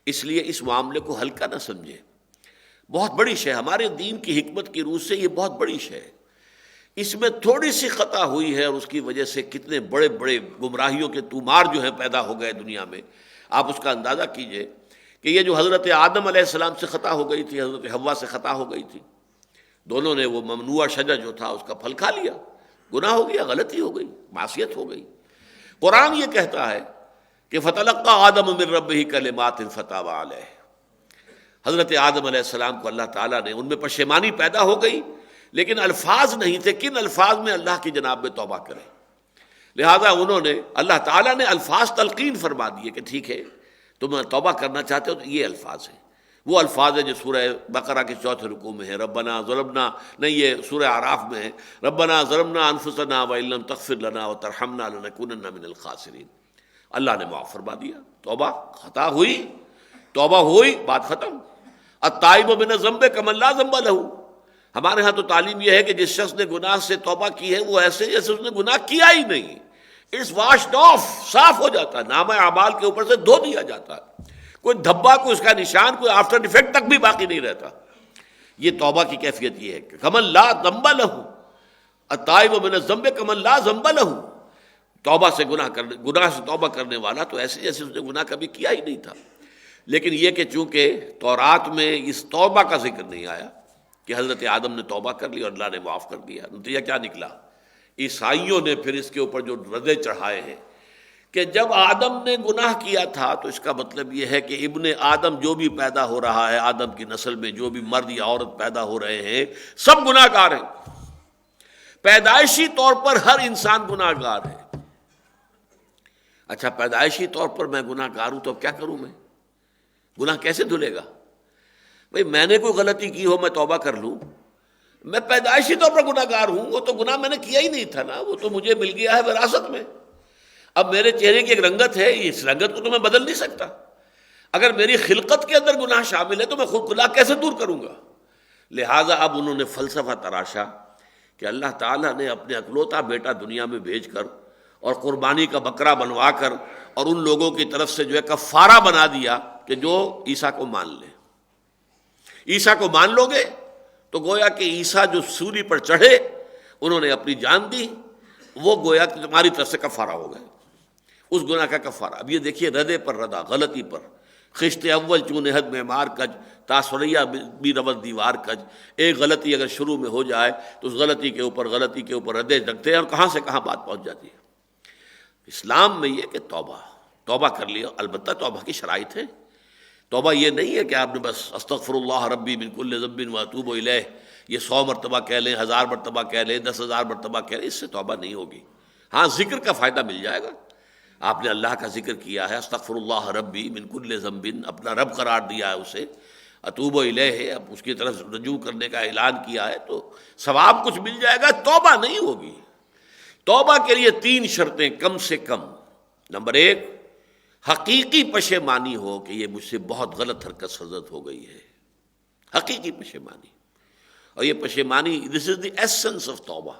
اس لیے اس معاملے کو ہلکا نہ سمجھے، بہت بڑی شے، ہمارے دین کی حکمت کی روح سے یہ بہت بڑی شے ہے۔ اس میں تھوڑی سی خطا ہوئی ہے اور اس کی وجہ سے کتنے بڑے بڑے گمراہیوں کے طومار جو ہیں پیدا ہو گئے دنیا میں۔ آپ اس کا اندازہ کیجئے کہ یہ جو حضرت آدم علیہ السلام سے خطا ہو گئی تھی، حضرت حوا سے خطا ہو گئی تھی، دونوں نے وہ ممنوع شجر جو تھا اس کا پھل کھا لیا، گناہ ہو گیا، غلطی ہو گئی، معصیت ہو گئی۔ قرآن یہ کہتا ہے کہ فَتَلَقَّىٰ آدَمُ مِن رَبِّهِ كَلِمَاتٍ فَتَابَ عَلَيْهِ، حضرت آدم علیہ السلام کو اللہ تعالیٰ نے، ان میں پشیمانی پیدا ہو گئی لیکن الفاظ نہیں تھے، کن الفاظ میں اللہ کی جناب میں توبہ کریں، لہذا انہوں نے، اللہ تعالیٰ نے الفاظ تلقین فرما دیے کہ ٹھیک ہے تم توبہ کرنا چاہتے ہو تو یہ الفاظ ہیں۔ وہ الفاظ ہیں جو سورہ بقرہ کے 4 رکوع میں ہے، ربنا ظلمنا، نہیں یہ سورہ اعراف میں ہے، ربنا ظلمنا انفسنا وان لم تغفر لنا وترحمنا لنکونن من الخاسرین۔ اللہ نے معاف فرما دیا، توبہ، خطا ہوئی، توبہ ہوئی، بات ختم۔ التائب من الذنب کمن لا ذنب له۔ ہمارے ہاں تو تعلیم یہ ہے کہ جس شخص نے گناہ سے توبہ کی ہے وہ ایسے جیسے اس نے گناہ کیا ہی نہیں، اٹس واشڈ آف، صاف ہو جاتا ہے، نامہ اعمال کے اوپر سے دھو دیا جاتا ہے، کوئی دھبا، کوئی اس کا نشان، کوئی آفٹر افیکٹ تک بھی باقی نہیں رہتا۔ یہ توبہ کی کیفیت یہ ہے کہ کمن لا ذنب لہ، التائب من الذنب کمن لا ذنب لہ، توبہ سے گناہ سے توبہ کرنے والا تو ایسے جیسے اس نے گناہ کبھی کیا ہی نہیں تھا۔ لیکن یہ کہ چونکہ تورات میں اس توبہ کا ذکر نہیں آیا کہ حضرت آدم نے توبہ کر لی اور اللہ نے معاف کر دیا، نتیجہ کیا نکلا؟ عیسائیوں نے پھر اس کے اوپر جو ردے چڑھائے ہیں کہ جب آدم نے گناہ کیا تھا تو اس کا مطلب یہ ہے کہ ابن آدم جو بھی پیدا ہو رہا ہے، آدم کی نسل میں جو بھی مرد یا عورت پیدا ہو رہے ہیں سب گناہ گار ہیں، پیدائشی طور پر ہر انسان گناہ گار ہے۔ اچھا پیدائشی طور پر میں گناہ گار ہوں تو اب کیا کروں؟ میں گناہ کیسے دھلے گا؟ بھئی میں نے کوئی غلطی کی ہو میں توبہ کر لوں، میں پیدائشی طور پر گناہ گار ہوں، وہ تو گناہ میں نے کیا ہی نہیں تھا نا، وہ تو مجھے مل گیا ہے وراثت میں۔ اب میرے چہرے کی ایک رنگت ہے، اس رنگت کو تو میں بدل نہیں سکتا، اگر میری خلقت کے اندر گناہ شامل ہے تو میں خود گناہ کیسے دور کروں گا؟ لہٰذا اب انہوں نے فلسفہ تراشا کہ اللہ تعالیٰ نے اپنے اکلوتا بیٹا دنیا میں بھیج کر اور قربانی کا بکرا بنوا کر اور ان لوگوں کی طرف سے جو ہے کفارہ بنا دیا کہ جو عیسیٰ کو مان لے، عیسیٰ کو مان لو گے تو گویا کہ عیسیٰ جو سولی پر چڑھے انہوں نے اپنی جان دی، وہ گویا کہ تمہاری طرف سے کفارہ ہو گئے، اس گناہ کا کفارہ۔ اب یہ دیکھیے ردے پر ردا، غلطی پر خشت اول چون حد معمار کج، تاثریہ بھی رود دیوار کج. ایک غلطی اگر شروع میں ہو جائے تو اس غلطی کے اوپر ردے رکھتے ہیں اور کہاں سے کہاں بات پہنچ جاتی ہے. اسلام میں یہ کہ توبہ کر لیا. البتہ توبہ کی شرائط ہے. توبہ یہ نہیں ہے کہ آپ نے بس استغفر اللہ ربی من کل ذنب واتوب الیہ یہ 100 مرتبہ کہہ لیں، 1000 مرتبہ کہہ لیں، 10,000 مرتبہ کہہ لیں، اس سے توبہ نہیں ہوگی. ہاں ذکر کا فائدہ مل جائے گا. آپ نے اللہ کا ذکر کیا ہے، استغفر اللہ ربی من کل ذنب، اپنا رب قرار دیا ہے اسے، اتوب الیہ اب اس کی طرف رجوع کرنے کا اعلان کیا ہے، تو ثواب کچھ مل جائے گا. توبہ نہیں ہوگی. توبہ کے لیے 3 شرطیں کم سے کم. نمبر 1، حقیقی پشیمانی ہو کہ یہ مجھ سے بہت غلط حرکت سرزد ہو گئی ہے. حقیقی پشیمانی. اور یہ پشیمانی، دس از دی ایسنس آف توبہ.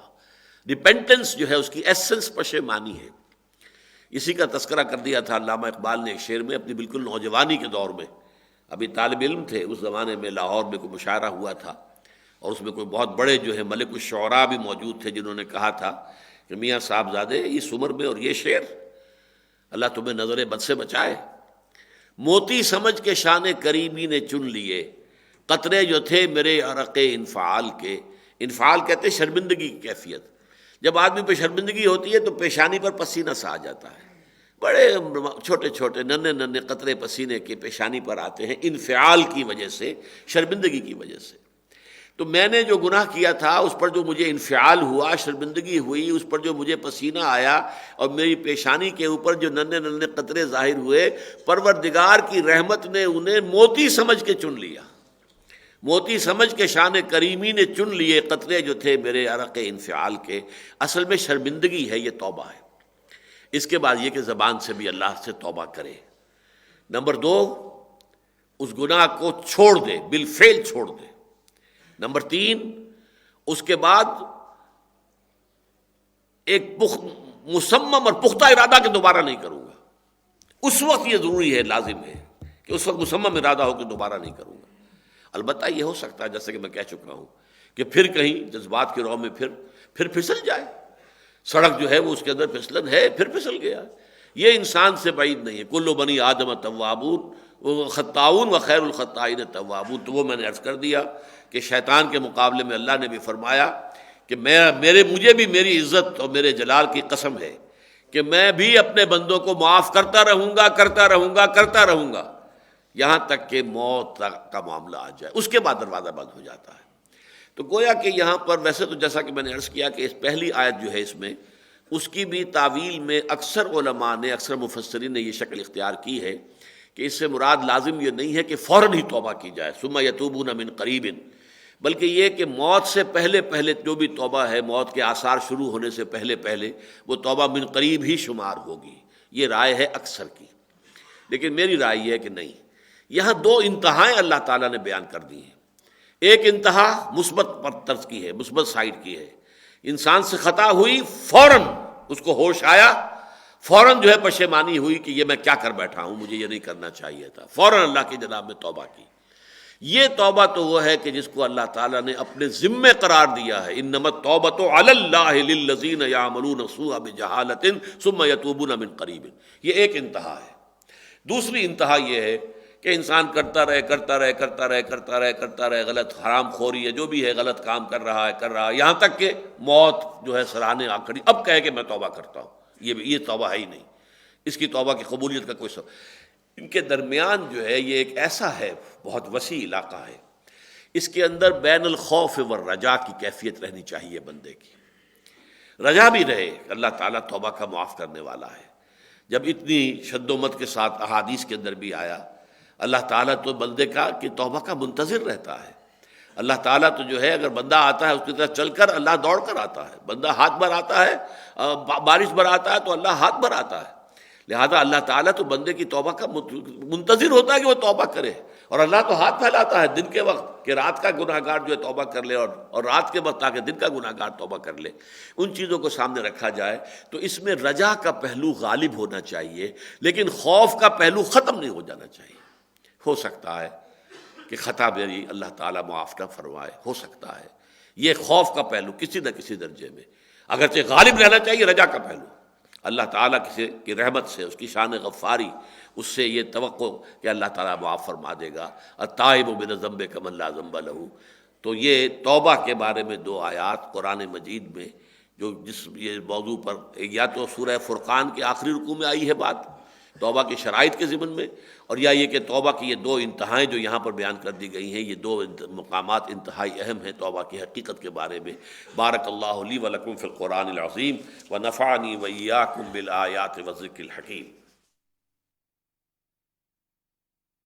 ریپینٹنس جو ہے اس کی ایسنس پشیمانی ہے. اسی کا تذکرہ کر دیا تھا علامہ اقبال نے ایک شعر میں، اپنی بالکل نوجوانی کے دور میں. ابھی طالب علم تھے اس زمانے میں، لاہور میں کوئی مشاعرہ ہوا تھا اور اس میں کوئی بہت بڑے جو ہے ملک الشعراء بھی موجود تھے، جنہوں نے کہا تھا کہ میاں صاحبزادے اس عمر میں اور یہ شعر، اللہ تمہیں نظر بد سے بچائے. موتی سمجھ کے شان کریمی نے چن لیے، قطرے جو تھے میرے عرق انفعال کے. انفعال کہتے ہیں شرمندگی کی کیفیت. جب آدمی پہ شرمندگی ہوتی ہے تو پیشانی پر پسینہ سا آ جاتا ہے. بڑے چھوٹے چھوٹے ننھے قطرے پسینے کے پیشانی پر آتے ہیں، انفعال کی وجہ سے، شرمندگی کی وجہ سے. تو میں نے جو گناہ کیا تھا اس پر جو مجھے انفعال ہوا، شرمندگی ہوئی، اس پر جو مجھے پسینہ آیا اور میری پیشانی کے اوپر جو ننھے قطرے ظاہر ہوئے، پروردگار کی رحمت نے انہیں موتی سمجھ کے چن لیا. موتی سمجھ کے شان کریمی نے چن لیے، قطرے جو تھے میرے عرق انفعال کے. اصل میں شرمندگی ہے، یہ توبہ ہے. اس کے بعد یہ کہ زبان سے بھی اللہ سے توبہ کرے. نمبر 2، اس گناہ کو چھوڑ دے، بالفعل چھوڑ دے. نمبر 3، اس کے بعد ایک مصمم اور پختہ ارادہ کہ دوبارہ نہیں کروں گا. اس وقت یہ ضروری ہے، لازم ہے کہ اس وقت مصمم ارادہ ہو کہ دوبارہ نہیں کروں گا. البتہ یہ ہو سکتا ہے جیسے کہ میں کہہ چکا ہوں کہ پھر کہیں جذبات کی رو میں پھر پھسل جائے. سڑک جو ہے وہ اس کے اندر پھسلن ہے، پھر پھسل گیا. یہ انسان سے بعید نہیں ہے. کل بنی آدم توابون خطاؤن و خیر الخطائین توابون. تو وہ میں نے عرض کر دیا کہ شیطان کے مقابلے میں اللہ نے بھی فرمایا کہ مجھے بھی میری عزت اور میرے جلال کی قسم ہے کہ میں بھی اپنے بندوں کو معاف کرتا رہوں گا یہاں تک کہ موت کا معاملہ آ جائے. اس کے بعد دروازہ بند ہو جاتا ہے. تو گویا کہ یہاں پر ویسے تو جیسا کہ میں نے عرض کیا کہ اس پہلی آیت جو ہے اس میں، اس کی بھی تعویل میں اکثر علماء نے، اکثر مفسرین نے یہ شکل اختیار کی ہے کہ اس سے مراد لازم یہ نہیں ہے کہ فوراً ہی توبہ کی جائے، ثم یتوبون من قریب، بلکہ یہ کہ موت سے پہلے جو بھی توبہ ہے، موت کے آثار شروع ہونے سے پہلے وہ توبہ من قریب ہی شمار ہوگی. یہ رائے ہے اکثر کی. لیکن میری رائے یہ ہے کہ نہیں. یہاں 2 انتہائیں اللہ تعالیٰ نے بیان کر دی ہیں. ایک انتہا مثبت پر طرز کی ہے، مثبت سائڈ کی ہے. انسان سے خطا ہوئی، فوراً اس کو ہوش آیا، فوراً جو ہے پشیمانی ہوئی کہ یہ میں کیا کر بیٹھا ہوں، مجھے یہ نہیں کرنا چاہیے تھا. فوراً اللہ کی جناب میں توبہ کی. یہ توبہ تو وہ ہے کہ جس کو اللہ تعالیٰ نے اپنے ذمے قرار دیا ہے. انما التوبۃ علی اللہ للذین یعملون السوء بجہالۃ ثم یتوبون من قریب. یہ ایک انتہا ہے. دوسری انتہا یہ ہے کہ انسان کرتا رہے غلط حرام خوری ہے، جو بھی ہے غلط کام کر رہا ہے یہاں تک کہ موت جو ہے سراہنے آ کھڑی، اب کہے کہ میں توبہ کرتا ہوں. یہ توبہ ہے ہی نہیں. اس کی توبہ کی قبولیت کا کوئی سبب. ان کے درمیان جو ہے یہ ایک ایسا ہے، بہت وسیع علاقہ ہے. اس کے اندر بین الخوف والرجا کی کیفیت رہنی چاہیے بندے کی. رجا بھی رہے کہ اللہ تعالیٰ توبہ کا معاف کرنے والا ہے. جب اتنی شد و مت کے ساتھ احادیث کے اندر بھی آیا، اللہ تعالیٰ تو بندے کا کہ توبہ کا منتظر رہتا ہے. اللہ تعالیٰ تو جو ہے اگر بندہ آتا ہے اس کی طرف چل کر، اللہ دوڑ کر آتا ہے. بندہ ہاتھ بھر آتا ہے، بارش بھر آتا ہے تو اللہ ہاتھ بھر آتا ہے. لہذا اللہ تعالیٰ تو بندے کی توبہ کا منتظر ہوتا ہے کہ وہ توبہ کرے. اور اللہ تو ہاتھ پھیلاتا ہے دن کے وقت کہ رات کا گناہ گار جو ہے توبہ کر لے، اور رات کے وقت تاکہ دن کا گناہ گار توبہ کر لے. ان چیزوں کو سامنے رکھا جائے تو اس میں رجا کا پہلو غالب ہونا چاہیے، لیکن خوف کا پہلو ختم نہیں ہو جانا چاہیے. ہو سکتا ہے کہ خطا میری اللہ تعالیٰ معاف نہ فرمائے، ہو سکتا ہے. یہ خوف کا پہلو کسی نہ کسی درجے میں اگرچہ غالب رہنا چاہیے، رجا کا پہلو. اللہ تعالیٰ کی رحمت سے، اس کی شان غفاری، اس سے یہ توقع کہ اللہ تعالیٰ معاف فرما دے گا۔ التائب من الذنب کمن لا ذنب لہ۔ تو یہ توبہ کے بارے میں دو آیات قرآن مجید میں جو جس یہ موضوع پر یا تو سورہ فرقان کے آخری رکوع میں آئی ہے بات توبہ کی شرائط کے ضمن میں، اور یا یہ کہ توبہ کی یہ دو انتہائیں جو یہاں پر بیان کر دی گئی ہیں، یہ دو مقامات انتہائی اہم ہیں توبہ کی حقیقت کے بارے میں۔ بارک اللہ لی و لکم فی القرآن العظیم و نفعنی و ایاکم بالآیات و ذکر الحکیم۔